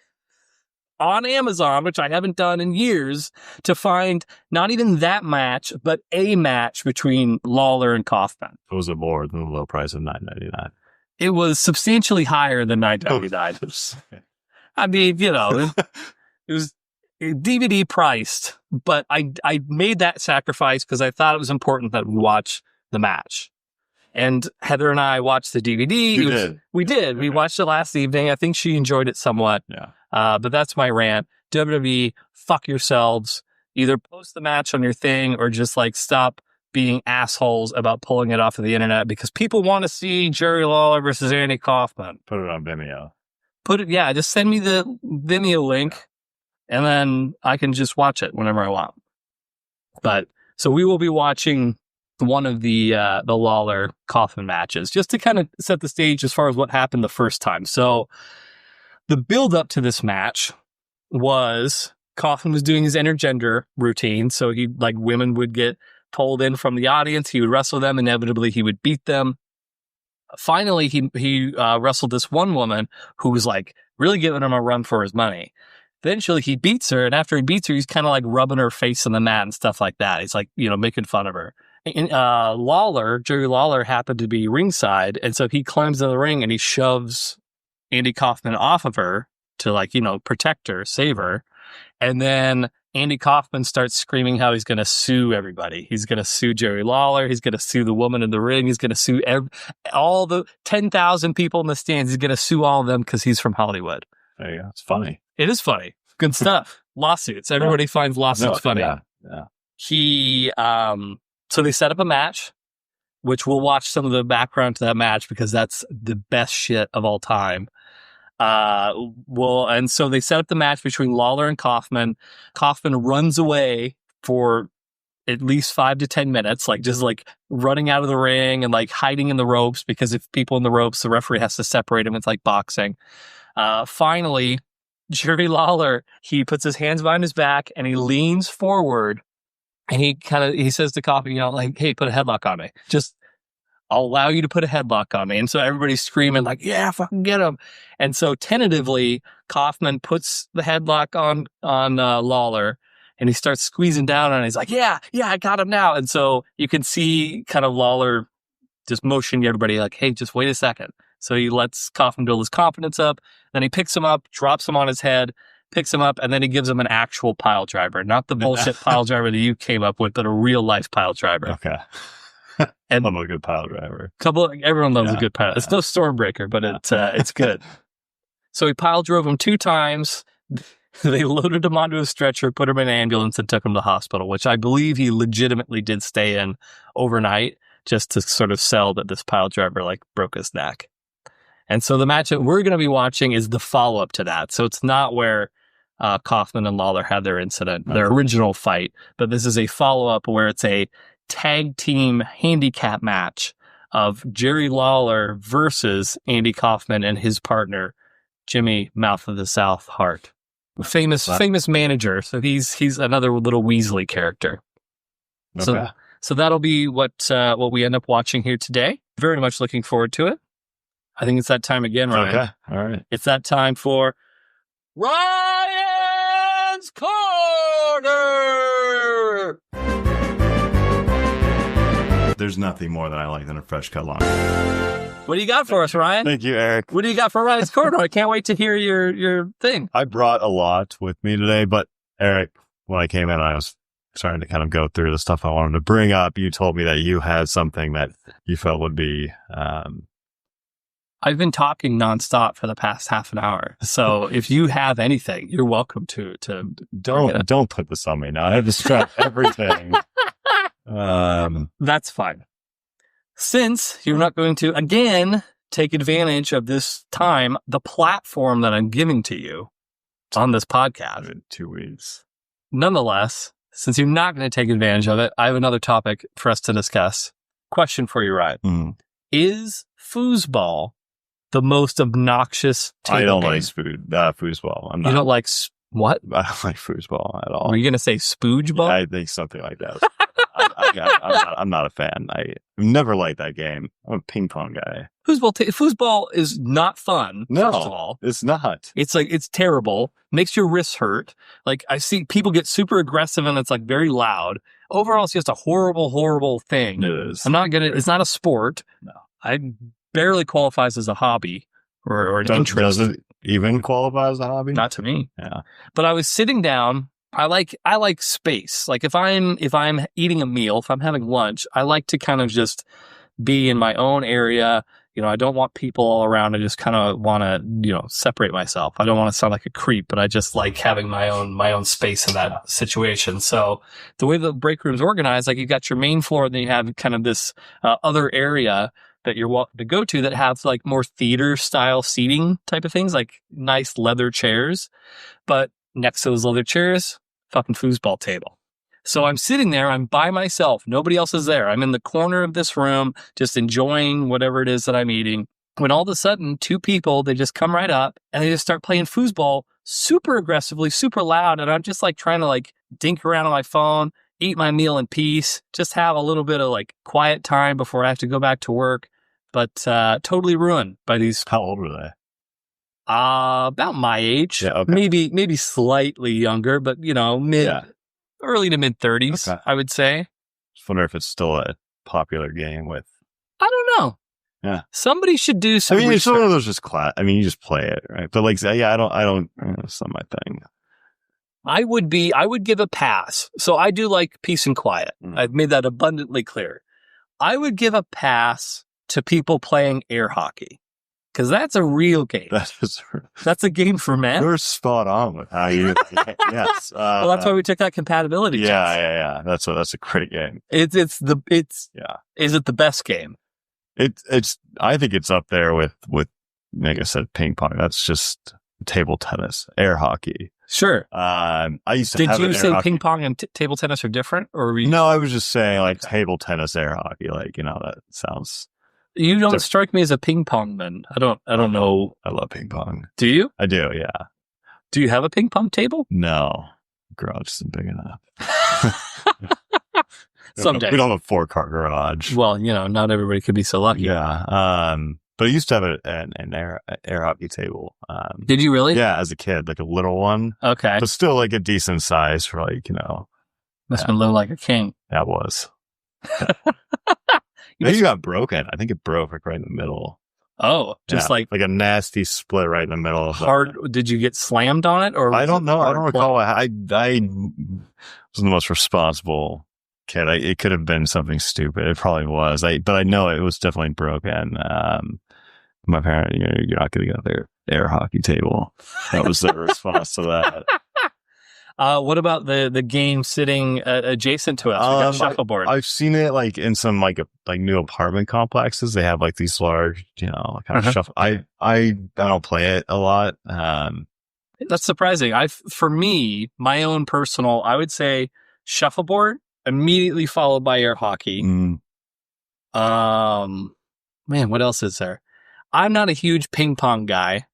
on Amazon, which I haven't done in years, to find not even that match, but a match between Lawler and Kaufman. It was more than the low price of $9.99. It was substantially higher than $9.99. I mean, you know, it was DVD priced, but I made that sacrifice because I thought it was important that we watch the match. And Heather and I watched the DVD. We did. We watched it last evening. I think she enjoyed it somewhat. Yeah. But that's my rant. WWE, fuck yourselves. Either post the match on your thing or just like stop being assholes about pulling it off of the internet because people want to see Jerry Lawler versus Andy Kaufman. Put it on Vimeo. Just send me the Vimeo link and then I can just watch it whenever I want. But so we will be watching one of the Lawler Kaufman matches just to kind of set the stage as far as what happened the first time. So the build up to this match was Kaufman was doing his intergender routine. So he, like, women would get pulled in from the audience. He would wrestle them. Inevitably, he would beat them. Finally, he wrestled this one woman who was like really giving him a run for his money. Eventually, he beats her. And after he beats her, he's kind of like rubbing her face on the mat and stuff like that. He's like, you know, making fun of her. And Jerry Lawler happened to be ringside. And so he climbs in the ring and he shoves Andy Kaufman off of her to, like, you know, protect her, save her. And then Andy Kaufman starts screaming how he's going to sue everybody. He's going to sue Jerry Lawler. He's going to sue the woman in the ring. He's going to sue all the 10,000 people in the stands. He's going to sue all of them because he's from Hollywood. There you go. It's funny. It is funny. Good stuff. Lawsuits. Everybody finds lawsuits funny. Yeah. So they set up a match, which we'll watch some of the background to that match because that's the best shit of all time. And so they set up the match between Lawler and Kaufman. Kaufman runs away for at least 5 to 10 minutes, like just like running out of the ring and like hiding in the ropes because if people in the ropes, the referee has to separate him. It's like boxing. Finally, Jerry Lawler, he puts his hands behind his back and he leans forward and he says to Kaufman, you know, like, hey, put a headlock on me. I'll allow you to put a headlock on me. And so everybody's screaming like, yeah, fucking get him. And so tentatively, Kaufman puts the headlock on Lawler and he starts squeezing down on it. He's like, yeah, I got him now. And so you can see kind of Lawler just motioning everybody like, hey, just wait a second. So he lets Kaufman build his confidence up. Then he picks him up, drops him on his head, picks him up, and then he gives him an actual pile driver. Not the bullshit pile driver that you came up with, but a real life pile driver. Okay. And I love a good pile driver. Everyone loves a good pile. It's no Stormbreaker, but it's good. So he pile drove him 2 times. They loaded him onto a stretcher, put him in an ambulance, and took him to the hospital, which I believe he legitimately did stay in overnight just to sort of sell that this pile driver like broke his neck. And so the match that we're going to be watching is the follow-up to that. So it's not where Kaufman and Lawler had their incident, their original fight, but this is a follow-up where it's a tag team handicap match of Jerry Lawler versus Andy Kaufman and his partner, Jimmy Mouth of the South Hart. Famous manager. So he's another little Weasley character. Okay. So that'll be what we end up watching here today. Very much looking forward to it. I think it's that time again, Ryan. Okay. All right. It's that time for Ryan's Corner! There's nothing more that I like than a fresh cut lawn. What do you got for us, Ryan? Thank you, Eric. What do you got for Ryan's Corner? I can't wait to hear your thing. I brought a lot with me today, but Eric, when I came in, I was starting to kind of go through the stuff I wanted to bring up. You told me that you had something that you felt would be... I've been talking nonstop for the past half an hour. So if you have anything, you're welcome to Don't put this on me now. I have to strap everything. That's fine. Since you're not going to, again, take advantage of this time, the platform that I'm giving to you on this podcast. In 2 weeks. Nonetheless, since you're not going to take advantage of it, I have another topic for us to discuss. Question for you, Ryan. Mm. Is foosball the most obnoxious table I don't game? like foosball. I'm not. You don't like what? I don't like foosball at all. Are you going to say spoojball? I think something like that. I'm not a fan. I've never liked that game. I'm a ping pong guy. Foosball is not fun. No, first of all. It's not. It's terrible. Makes your wrists hurt. Like I see people get super aggressive and it's like very loud. Overall, it's just a horrible, horrible thing. It is. It's not a sport. No. I barely qualifies as a hobby or an interest. Does it even qualify as a hobby? Not to me. Yeah. But I was sitting down. I like space. Like if I'm eating a meal, if I'm having lunch, I like to kind of just be in my own area. You know, I don't want people all around. I just kind of want to, separate myself. I don't want to sound like a creep, but I just like having my own space in that situation. So the way the break room's organized, like you got your main floor, and then you have kind of this other area that you're welcome to go to that have like more theater style seating type of things, like nice leather chairs. But next to those leather chairs, fucking foosball table. So I'm sitting there, I'm by myself. Nobody else is there. I'm in the corner of this room, just enjoying whatever it is that I'm eating. When all of a sudden, two people, they just come right up and they just start playing foosball super aggressively, super loud. And I'm just like trying to like dink around on my phone, eat my meal in peace, just have a little bit of like quiet time before I have to go back to work. But totally ruined by these. How old were they? About my age. Yeah, okay. Maybe slightly younger, but early to mid 30s, Okay. I would say. Just wonder if it's still a popular game with. I don't know. Yeah. Somebody should do some It's research. one of those just class. I mean, you just play it, right? But like, I don't. It's not my thing. I would give a pass. So I do like peace and quiet. I've made that abundantly clear. I would give a pass to people playing air hockey. Because that's a real game. That's a game for men. You're spot on with how you. Yes. Well, that's why we took that compatibility test. Yeah. That's a great game. Is it the best game? I think it's up there with like I said, ping pong. That's just table tennis, air hockey. Sure. I used to. Did have you say hockey. ping pong and table tennis are different, or were you... No, I was just saying like table tennis, air hockey. Like that sounds. You don't strike me as a ping pong man. I don't know. I love ping pong. Do you? I do, yeah. Do you have a ping pong table? No. Garage isn't big enough. Someday. We don't have a 4-car garage. Well, not everybody could be so lucky. Yeah. But I used to have an air hockey table. Did you really? Yeah, as a kid, like a little one. Okay. But still like a decent size for like, Must have been living like a king. That was. Maybe it got broken. I think it broke like right in the middle. Oh, just like a nasty split right in the middle of hard. Did you get slammed on it, or I don't know. I don't recall. I was the most responsible kid. It could have been something stupid. It probably was. But I know it was definitely broken. My parents, you're not going to get their air hockey table. That was their response to that. What about the game sitting adjacent to us? We got shuffleboard. I've seen it like in some like new apartment complexes. They have like these large, kind of shuffle. I don't play it a lot. That's surprising. For me, my own personal, I would say shuffleboard, immediately followed by air hockey. Mm. Man, what else is there? I'm not a huge ping pong guy.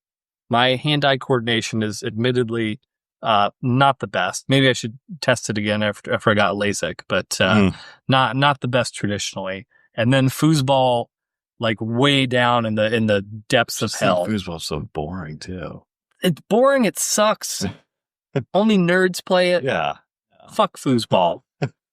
My hand-eye coordination is admittedly not the best. Maybe I should test it again after I got LASIK, but not the best traditionally. And then foosball, like way down in the depths of hell. Foosball's so boring too. It's boring. It sucks. Only nerds play it. Yeah. Fuck foosball.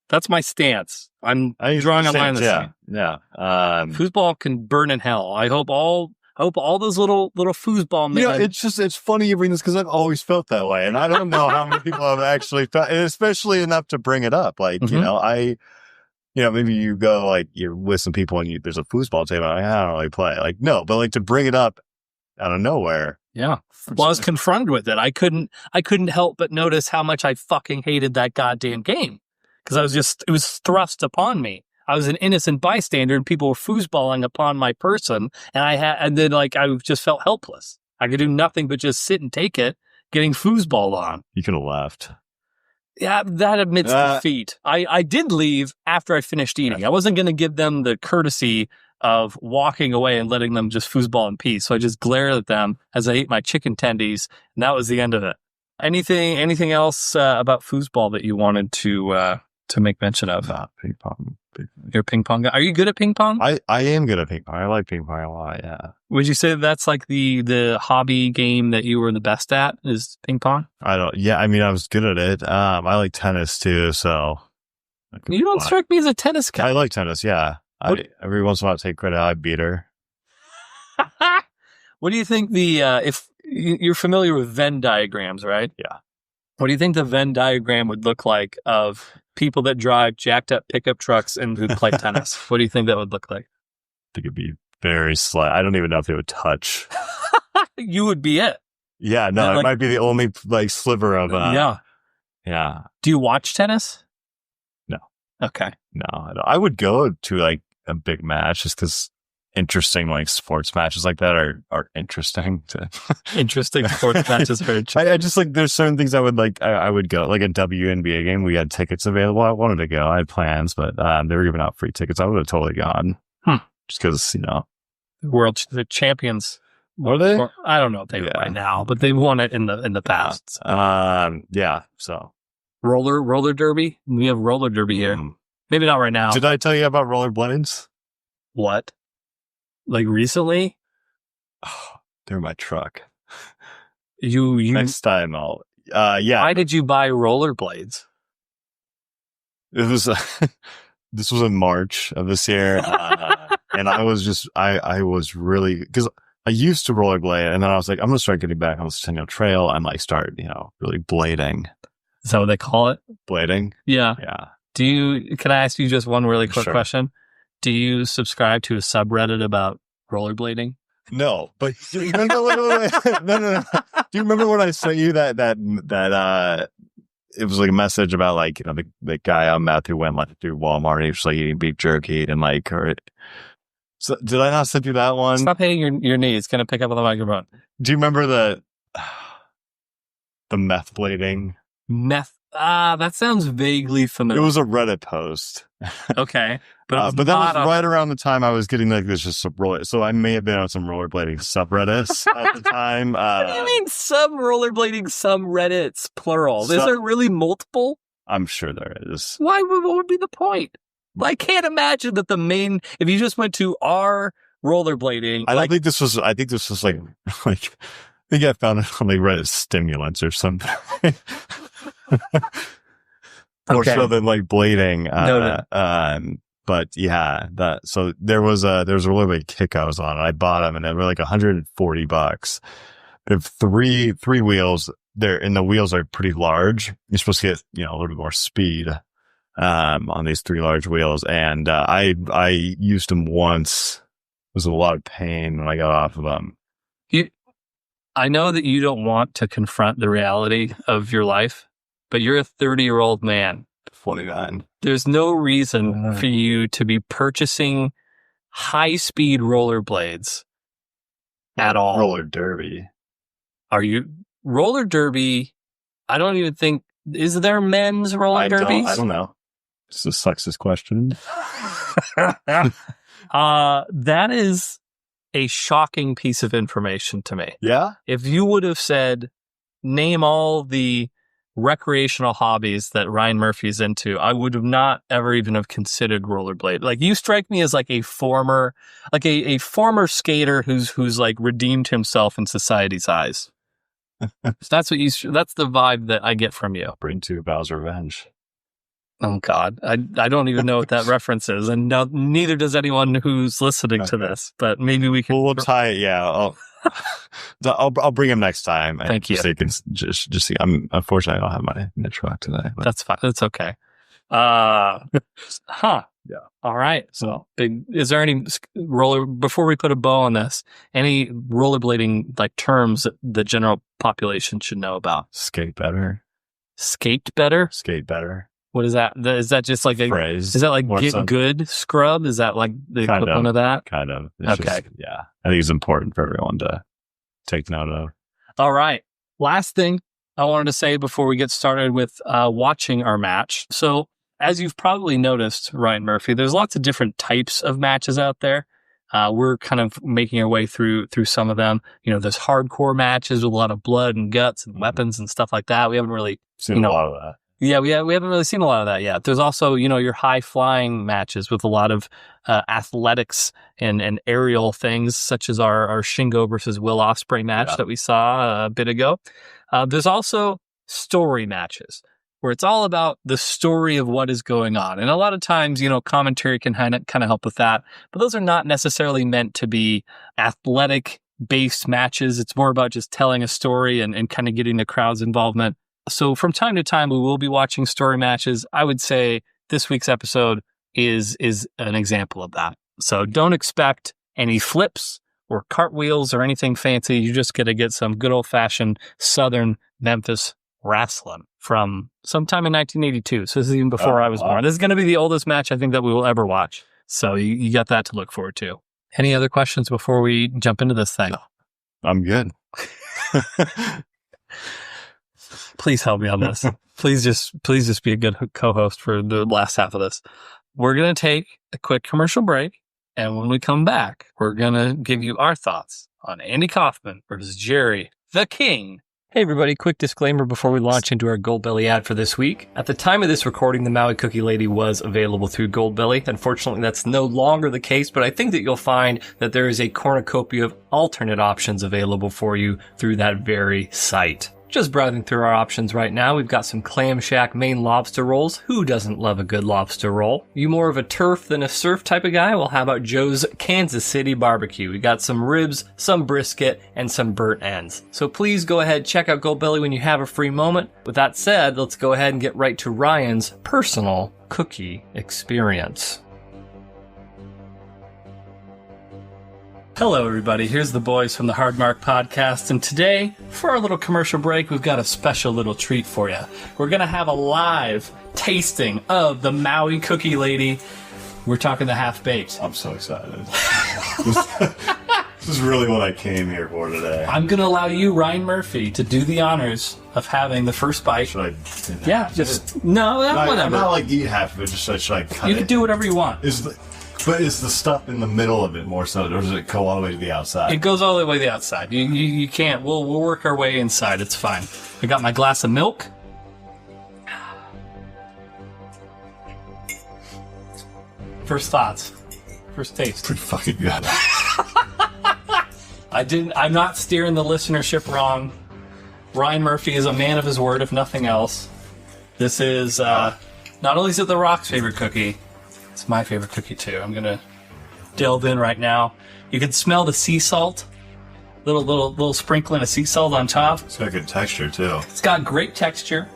That's my stance. I'm drawing a line in the sand. Yeah. Foosball can burn in hell. I hope all those little foosball men. It's funny you bring this because I've always felt that way, and I don't know how many people have actually felt, and especially enough to bring it up. Like maybe you go like you're with some people and there's a foosball table. Like, I don't really play. Like no, but like to bring it up out of nowhere. Yeah. Well, I was confronted with it. I couldn't help but notice how much I fucking hated that goddamn game. Because it was thrust upon me. I was an innocent bystander and people were foosballing upon my person. And I just felt helpless. I could do nothing but just sit and take it, getting foosballed on. You could have left. Yeah, that admits defeat. I did leave after I finished eating. I wasn't going to give them the courtesy of walking away and letting them just foosball in peace. So I just glared at them as I ate my chicken tendies, and that was the end of it. Anything else about foosball that you wanted to make mention of? Ping pong. You're a ping pong guy. Are you good at ping pong? I am good at ping pong. I like ping pong a lot, yeah. Would you say that's like the hobby game that you were the best at is ping pong? I was good at it. I like tennis too, so. You don't strike me as a tennis guy. I like tennis, yeah. Every once in a while I take credit, I beat her. What do you think if you're familiar with Venn diagrams, right? Yeah. What do you think the Venn diagram would look like of people that drive jacked up pickup trucks and who play tennis? What do you think that would look like? I think it'd be very slight. I don't even know if they would touch. You would be it. Yeah, no, it might be the only sliver of. Yeah. Do you watch tennis? No. Okay. No, I would go to a big match just because interesting sports matches like that are interesting. Interesting sports matches are interesting. I just there's certain things I would I would go like a WNBA game. We had tickets available. I wanted to go. I had plans, but they were giving out free tickets. I would have totally gone. Just because the champions. Were they? I don't know if they are right now, but they won it in the past. Yeah. So roller derby. We have roller derby here. Maybe not right now. Did I tell you about rollerblades? What? Like recently? Oh, they're my truck. You next time I'll. Yeah. Why did you buy rollerblades? It was. This was in March of this year, and I was really because I used to rollerblade, and then I was like, I'm gonna start getting back on the Centennial Trail and start really blading. Is that what they call it? Blading. Yeah. Yeah. Can I ask you just one really quick Sure. question? Do you subscribe to a subreddit about rollerblading? No, but do you remember? No. Do you remember when I sent you that it was a message about the guy I met who went through Walmart and he was eating beef jerky and so did I not send you that one? Stop hitting your knee. It's going to pick up on the microphone. Do you remember the meth blading? Meth. That sounds vaguely familiar. It was a Reddit post. Okay. But that was right around the time I was getting this just some roller. So I may have been on some rollerblading subreddits at the time. What do you mean some rollerblading, some Reddits, plural? Is there really multiple? I'm sure there is. Why? What would be the point? I can't imagine that if you just went to our rollerblading. I think this was I think I found it on Reddit stimulants or something. Or something like blading. But yeah, so there was a rollerblade kick I was on, and I bought them, and they were $140. They have three wheels there, and the wheels are pretty large. You're supposed to get a little bit more speed on these three large wheels, and I used them once. It was a lot of pain when I got off of them. I know that you don't want to confront the reality of your life, but you're a 30-year-old man. 49. There's no reason for you to be purchasing high-speed rollerblades at all. Roller derby. Are you roller derby? I don't even think. Is there men's roller derbies? I don't know. It's a sexist question. That is a shocking piece of information to me. Yeah. If you would have said, name all the recreational hobbies that Ryan Murphy's into, I would have not ever even have considered rollerblade. Like, you strike me as like a former skater who's like redeemed himself in society's eyes. So that's the vibe that I get from you. Bring to Bowser Revenge. Oh God, I don't even know what that reference is, and neither does anyone who's listening to this. But maybe we can. We'll tie it. Yeah, I'll bring him next time. Thank you. So you can just see. Unfortunately, I don't have my truck today. But. That's fine. That's okay. Yeah. All right. So is there any before we put a bow on this? Any rollerblading like terms that the general population should know about? Skate better. Skate better. Skate better. What is that? Is that just like a phrase? Is that like get good scrub? Is that like the equivalent of that? Kind of. It's okay. Yeah. I think it's important for everyone to take note of. All right. Last thing I wanted to say before we get started with watching our match. So as you've probably noticed, Ryan Murphy, there's lots of different types of matches out there. We're kind of making our way through some of them. You know, there's hardcore matches with a lot of blood and guts and weapons and stuff like that. We haven't really seen a lot of that. Yeah, we haven't really seen a lot of that yet. There's also, your high-flying matches with a lot of athletics and aerial things, such as our Shingo versus Will Ospreay match that we saw a bit ago. There's also story matches, where it's all about the story of what is going on. And a lot of times, commentary can kind of help with that. But those are not necessarily meant to be athletic-based matches. It's more about just telling a story and kind of getting the crowd's involvement. So from time to time, we will be watching story matches. I would say this week's episode is an example of that. So don't expect any flips or cartwheels or anything fancy. You're just going to get some good old-fashioned Southern Memphis rasslin from sometime in 1982. So this is even before I was born. This is going to be the oldest match I think that we will ever watch. So you got that to look forward to. Any other questions before we jump into this thing? No, I'm good. Please help me on this. Please just be a good co-host for the last half of this. We're going to take a quick commercial break. And when we come back, we're going to give you our thoughts on Andy Kaufman versus Jerry The King. Hey everybody, quick disclaimer before we launch into our Goldbelly ad for this week. At the time of this recording, the Maui Cookie Lady was available through Goldbelly. Unfortunately, that's no longer the case, but I think that you'll find that there is a cornucopia of alternate options available for you through that very site. Just browsing through our options right now, we've got some Clam Shack Maine lobster rolls. Who doesn't love a good lobster roll? You more of a turf than a surf type of guy? Well, how about Joe's Kansas City Barbecue? We got some ribs, some brisket, and some burnt ends. So please go ahead, check out Goldbelly when you have a free moment. With that said, let's go ahead and get right to Ryan's personal cookie experience. Hello, everybody. Here's the boys from the Hard Mark Podcast, and today, for our little commercial break, we've got a special little treat for you. We're going to have a live tasting of the Maui Cookie Lady. We're talking the half-baked. I'm so excited. This is really what I came here for today. I'm going to allow you, Ryan Murphy, to do the honors of having the first bite. Should I? Yeah, just... No, whatever. I'm not like eat half of it, just should I cut it? You can do whatever you want. But is the stuff in the middle of it more so, or does it go all the way to the outside? It goes all the way to the outside. You can't. We'll work our way inside. It's fine. I got my glass of milk. First thoughts. First taste. Pretty fucking good. I'm not steering the listenership wrong. Ryan Murphy is a man of his word, if nothing else. This is not only is it The Rock's favorite cookie. It's my favorite cookie, too. I'm going to delve in right now. You can smell the sea salt. Little sprinkling of sea salt on top. It's got good texture, too. It's got great texture.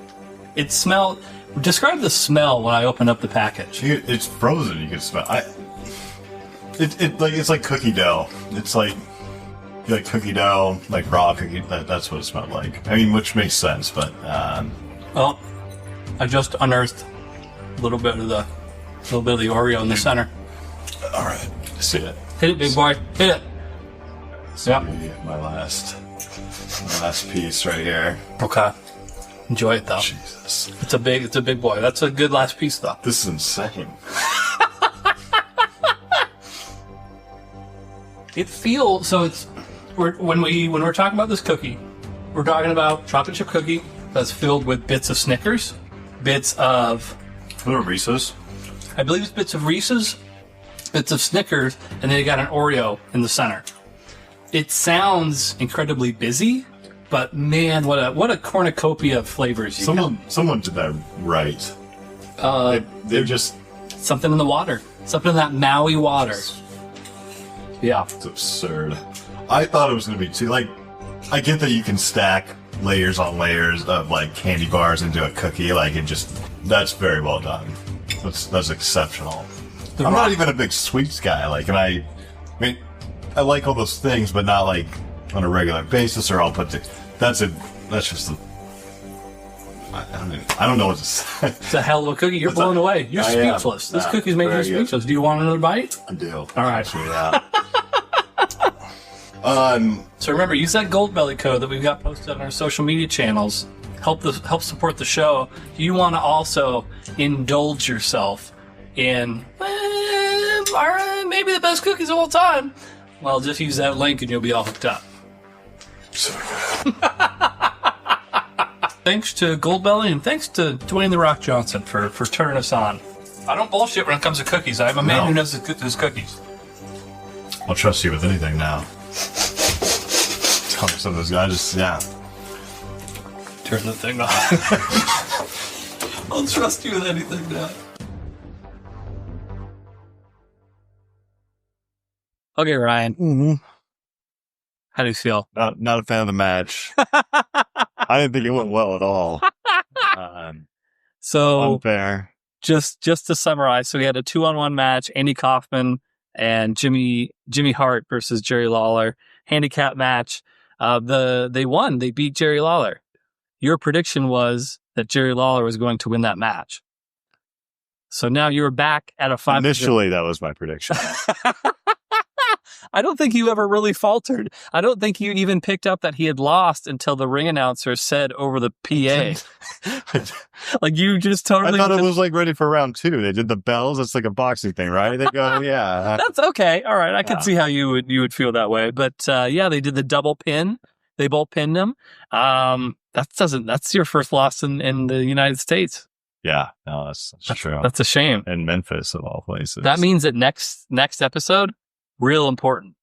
Describe the smell when I open up the package. It's frozen. You can smell. It's like cookie dough. It's like cookie dough, like raw cookie. That's what it smelled like. I mean, which makes sense, but... Well, I just unearthed a little bit of the Oreo in the center. All right, see it. Hit it, big boy. Hit it. Yep. My last piece right here. Okay. Enjoy it though. Jesus. It's a big boy. That's a good last piece though. This is insane. It feels so. When we're talking about this cookie, we're talking about chocolate chip cookie, that's filled with bits of Snickers, bits of Reese's. I believe it's bits of Reese's, bits of Snickers, and then you got an Oreo in the center. It sounds incredibly busy, but man, what a cornucopia of flavors you got. Someone did that right. They just something in the water, something in that Maui water. Yeah, it's absurd. I thought it was going to be too like. I get that you can stack layers on layers of like candy bars into a cookie. Like that's very well done. That's exceptional. I'm not even a big sweets guy. Like, and I mean, I like all those things, but not like on a regular basis. Or I'll put that's just. I don't know what to say. It's a hell of a cookie. You're blown away. You're speechless. This cookie's making you speechless. Do you want another bite? I do. All right. Actually, yeah. So remember, use that Gold Belly code that we've got posted on our social media channels. Help support the show. You want to also indulge yourself in maybe the best cookies of all time. Well, just use that link and you'll be all hooked up. So good. Thanks to Gold Belly and thanks to Dwayne The Rock Johnson for turning us on. I don't bullshit when it comes to cookies. I'm a man who knows his cookies. I'll trust you with anything now. Tell me some of those guys, Turn the thing off. I'll trust you with anything now. Okay, Ryan. Mm-hmm. How do you feel? Not a fan of the match. I didn't think it went well at all. So unfair. Just to summarize, so we had a 2-on-1 match: Andy Kaufman and Jimmy Hart versus Jerry Lawler. Handicap match. They won. They beat Jerry Lawler. Your prediction was that Jerry Lawler was going to win that match. So now you're back at a 5. Initially, that was my prediction. I don't think you ever really faltered. I don't think you even picked up that he had lost until the ring announcer said over the PA. Like you just totally. I thought it was like ready for round 2. They did the bells. It's like a boxing thing, right? They go, yeah. That's okay. All right, I can see how you would feel that way. But they did the double pin. They both pinned him. That's your first loss in the United States. Yeah, no, that's true. That's a shame. In Memphis, of all places. That means that next episode, real important.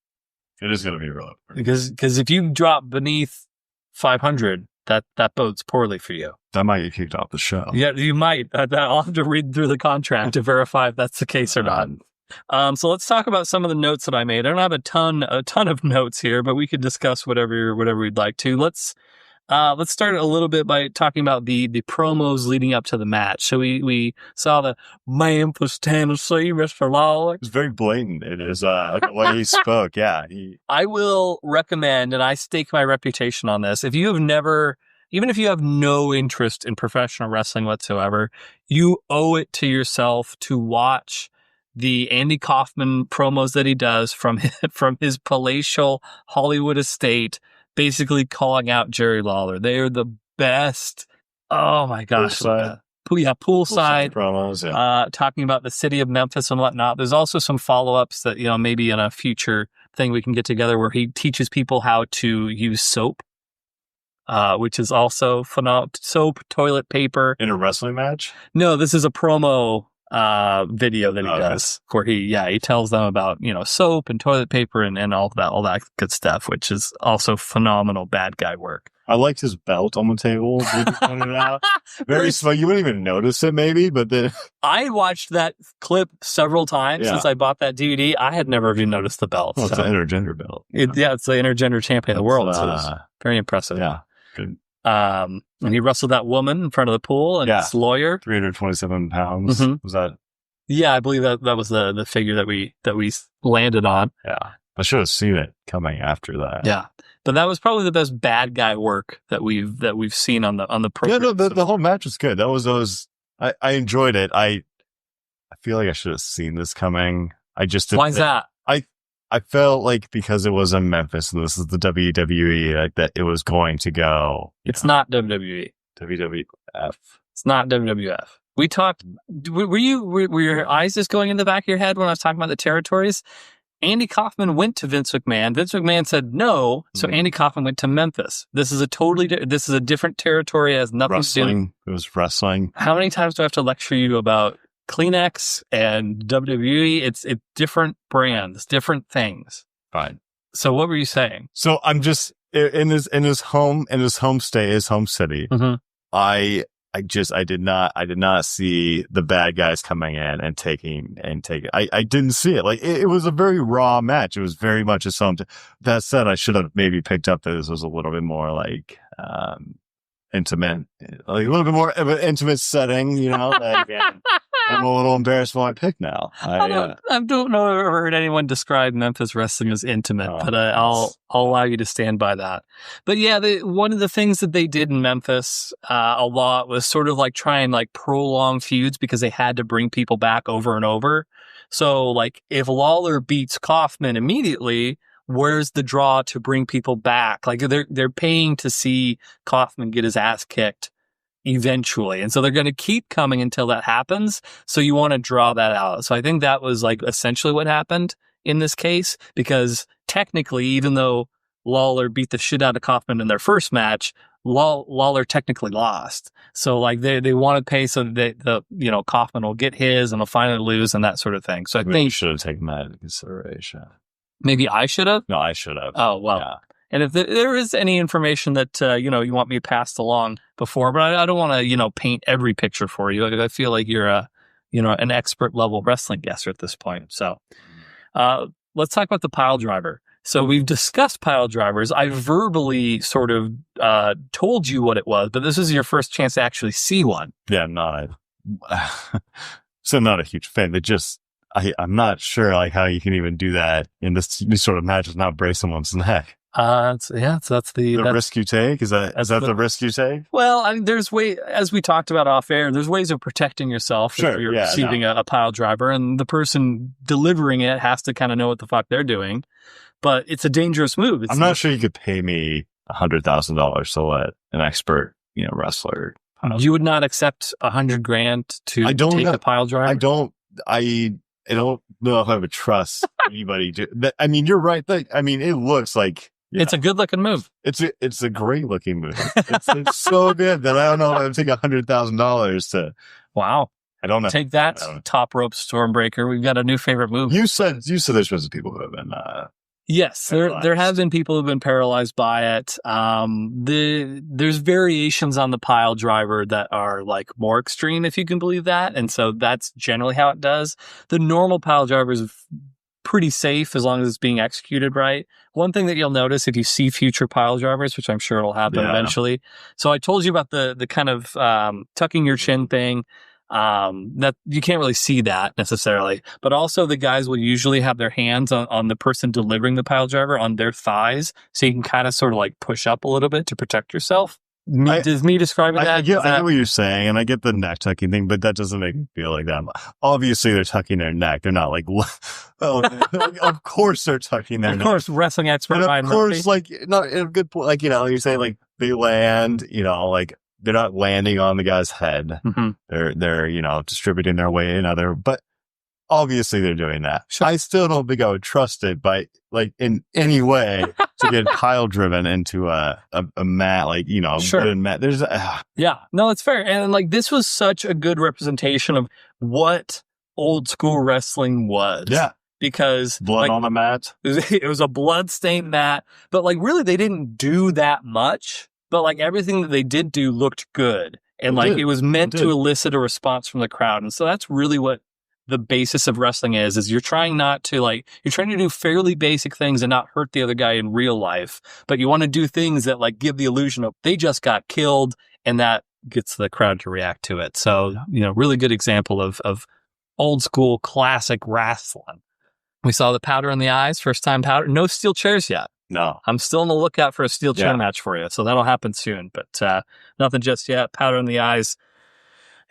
It is going to be real important. Because if you drop beneath 500, that bodes poorly for you. That might get kicked off the show. Yeah, you might. I'll have to read through the contract to verify if that's the case or not. So let's talk about some of the notes that I made. I don't have a ton of notes here, but we could discuss whatever we'd like to. Let's start a little bit by talking about the promos leading up to the match. So we saw the Memphis, Tennessee, Mr. Lawler. It's very blatant. It is the way he spoke. Yeah. I will recommend, and I stake my reputation on this. If you have never, even if you have no interest in professional wrestling whatsoever, you owe it to yourself to watch the Andy Kaufman promos that he does from his palatial Hollywood estate, basically calling out Jerry Lawler. They are the best. Oh my gosh. Poolside Poolside promos, talking about the city of Memphis and whatnot. There's also some follow-ups that, maybe in a future thing we can get together where he teaches people how to use soap, which is also phenomenal. Soap, toilet paper. In a wrestling match? No, this is a promo video that he does where he tells them about, soap and toilet paper and all that good stuff, which is also phenomenal bad guy work. I liked his belt on the table. You pointed it out. Very small. You wouldn't even notice it maybe, but then I watched that clip several times since I bought that DVD. I had never even noticed the belt. Well, it's an intergender belt. It's the Intergender Champion of the world. So it's very impressive. Yeah. Good. And he wrestled that woman in front of the pool and his lawyer. 327 pounds. Mm-hmm. Was that? Yeah, I believe that was the figure that we landed on. Yeah. I should have seen it coming after that. Yeah. But that was probably the best bad guy work that we've seen on the program. Yeah, no, the whole match was good. That was I enjoyed it. I feel like I should have seen this coming. I just didn't. Why is that? I felt like because it was in Memphis and this is the WWE, like that it was going to go. It's not WWE. WWF. It's not WWF. We talked. Were your eyes just going in the back of your head when I was talking about the territories? Andy Kaufman went to Vince McMahon. Vince McMahon said no, so Andy Kaufman went to Memphis. This is a different territory. It has nothing Wrestling. to do. It was wrestling. How many times do I have to lecture you about Kleenex and WWE? It's different brands, different things. Fine. So what were you saying? So I'm just in his home state, his home city. Mm-hmm. I did not see the bad guys coming in and taking. I didn't see it. Like it was a very raw match. It was very much a something. That said, I should have maybe picked up that this was a little bit more like intimate, like a little bit more of an intimate setting. You know, like, I'm a little embarrassed by my pick now. I don't know if I've ever heard anyone describe Memphis wrestling as intimate, but I'll allow you to stand by that. But yeah, one of the things that they did in Memphis a lot was sort of like try and like prolong feuds because they had to bring people back over and over. So like if Lawler beats Kaufman immediately, where's the draw to bring people back? Like they're paying to see Kaufman get his ass kicked eventually. And so they're going to keep coming until that happens. So you want to draw that out. So I think that was like essentially what happened in this case, because technically, even though Lawler beat the shit out of Kaufman in their first match, Lawler technically lost. So like they want to pay so that Kaufman will get his and he'll finally lose and that sort of thing. So I think you should have taken that into consideration. Maybe I should have? No, I should have. Oh, well. Yeah. And if there is any information that, you want me passed along before, but I don't want to, paint every picture for you. I feel like you're an expert level wrestling guesser at this point. So, let's talk about the pile driver. So we've discussed pile drivers. I verbally sort of, told you what it was, but this is your first chance to actually see one. Yeah, not a huge fan. I'm not sure like how you can even do that in this sort of matches, not break someone's neck. That's the risk you take. Is that the risk you take? Well, I mean, there's as we talked about off air, there's ways of protecting yourself if you're receiving a pile driver, and the person delivering it has to kind of know what the fuck they're doing. But it's a dangerous move. I'm not sure you could pay me $100,000 to let an expert, wrestler. You would not accept $100,000 to take a pile driver? I don't know if I would trust anybody. I mean, you're right. It looks like. Yeah. It's a good looking move. It's a great looking move. It's so good that I don't know if I would take $100,000 to. Wow. I don't know. Take that, top rope Stormbreaker. We've got a new favorite move. You said there's supposed to be people who have been. Yes, there have been people who've been paralyzed by it. There's variations on the pile driver that are like more extreme, if you can believe that. And so that's generally how it does. The normal pile driver is pretty safe as long as it's being executed right. One thing that you'll notice if you see future pile drivers, which I'm sure it'll happen eventually. So I told you about the kind of tucking your chin thing. That you can't really see that necessarily, but also the guys will usually have their hands on the person delivering the pile driver on their thighs. So you can kind of sort of like push up a little bit to protect yourself. Does me describing that? I get what you're saying, and I get the neck tucking thing, but that doesn't make me feel like that. Obviously, they're tucking their neck. They're not like, of course they're tucking their neck. Of course, wrestling expert. And of course, like, not in a good point, like, you say, like, they land, like, they're not landing on the guy's head. Mm-hmm. They're, distributing their way but obviously they're doing that. Sure. I still don't think I would trust it in any way to get pile driven into a mat, sure. Mat. Yeah, no, it's fair. And like, this was such a good representation of what old school wrestling was. Yeah. Because blood on the mat. It was a blood-stained mat, but like really they didn't do that much. But like everything that they did do looked good. And it was meant to elicit a response from the crowd. And so that's really what the basis of wrestling is you're trying not to you're trying to do fairly basic things and not hurt the other guy in real life. But you want to do things that give the illusion of they just got killed, and that gets the crowd to react to it. So, really good example of old school classic wrestling. We saw the powder in the eyes, first time powder. No steel chairs yet. No. I'm still on the lookout for a steel chair match for you. So that'll happen soon, but nothing just yet. Powder in the eyes.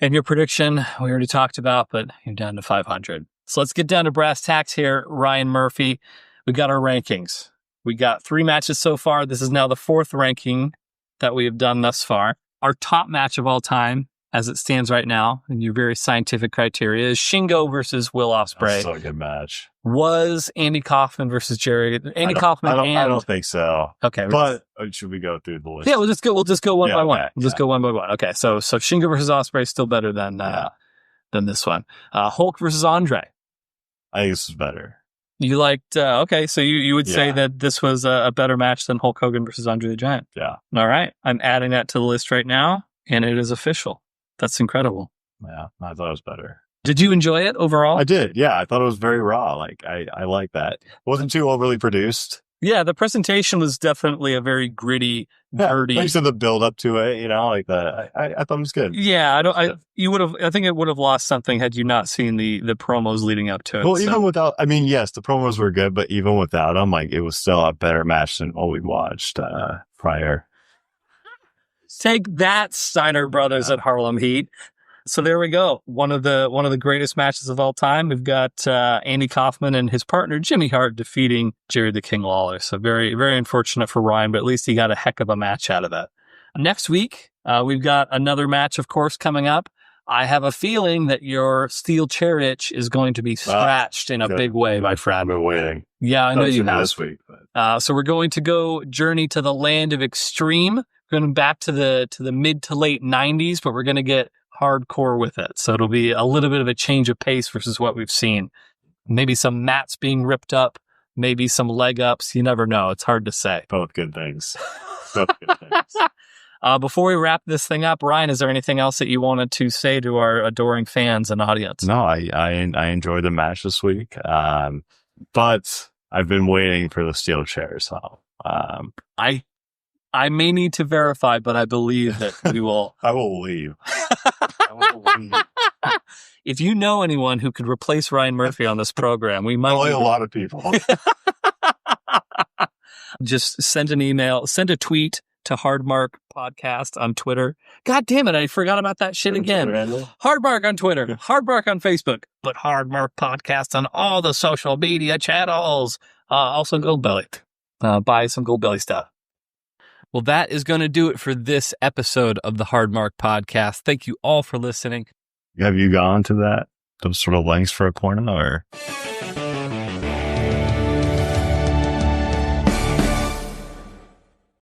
And your prediction, we already talked about, but you're down to 500. So let's get down to brass tacks here. Ryan Murphy, we got our rankings. We got 3 matches so far. This is now the 4th ranking that we have done thus far. Our top match of all time, as it stands right now, and your very scientific criteria, is Shingo versus Will Ospreay. That's so a good match. Was Andy Kaufman versus Jerry? Andy Kaufman. I don't think so. Okay, but should we go through the list? Yeah, we'll just go one by one. Okay, We'll just go one by one. Okay, so Shingo versus Ospreay is still better than this one. Hulk versus Andre. I think this is better. You liked, okay, so you would say that this was a better match than Hulk Hogan versus Andre the Giant. Yeah. All right. I'm adding that to the list right now, and it is official. That's incredible. Yeah, I thought it was better. Did you enjoy it overall? I did, yeah. I thought it was very raw. Like, I like that. It wasn't too overly produced. Yeah, the presentation was definitely a very gritty, dirty. Thanks to the build up to it, I thought it was good. Yeah, I think it would have lost something had you not seen the promos leading up to it. Well, even without, yes, the promos were good, but even without them, like, it was still a better match than what we watched prior. Take that, Steiner Brothers at Harlem Heat. So there we go. One of the greatest matches of all time. We've got Andy Kaufman and his partner Jimmy Hart defeating Jerry the King Lawler. So very, very unfortunate for Ryan, but at least he got a heck of a match out of that. Next week, we've got another match, of course, coming up. I have a feeling that your steel chair itch is going to be scratched in a big way, my friend. I've been waiting. Yeah, I know you have. This week. So we're going to go journey to the land of extreme. We're going back to the mid to late 90s, but we're going to get hardcore with it. So it'll be a little bit of a change of pace versus what we've seen. Maybe some mats being ripped up, maybe some leg ups. You never know. It's hard to say. Both good things. Both good things. Before we wrap this thing up, Ryan, is there anything else that you wanted to say to our adoring fans and audience? No, I enjoyed the match this week. But I've been waiting for the steel chair. So, I may need to verify, but I believe that we will. I will leave. If you know anyone who could replace Ryan Murphy on this program, we might. Only a lot of people. Just send an email, send a tweet to Hardmark Podcast on Twitter. God damn it, I forgot about that shit again. Hardmark on Twitter, Hardmark on Facebook, but Hardmark Podcast on all the social media channels. Also Goldbelly. Buy some Goldbelly stuff. Well, that is going to do it for this episode of the Hardmark Podcast. Thank you all for listening. Have you gone to those sort of lengths for a porno, or?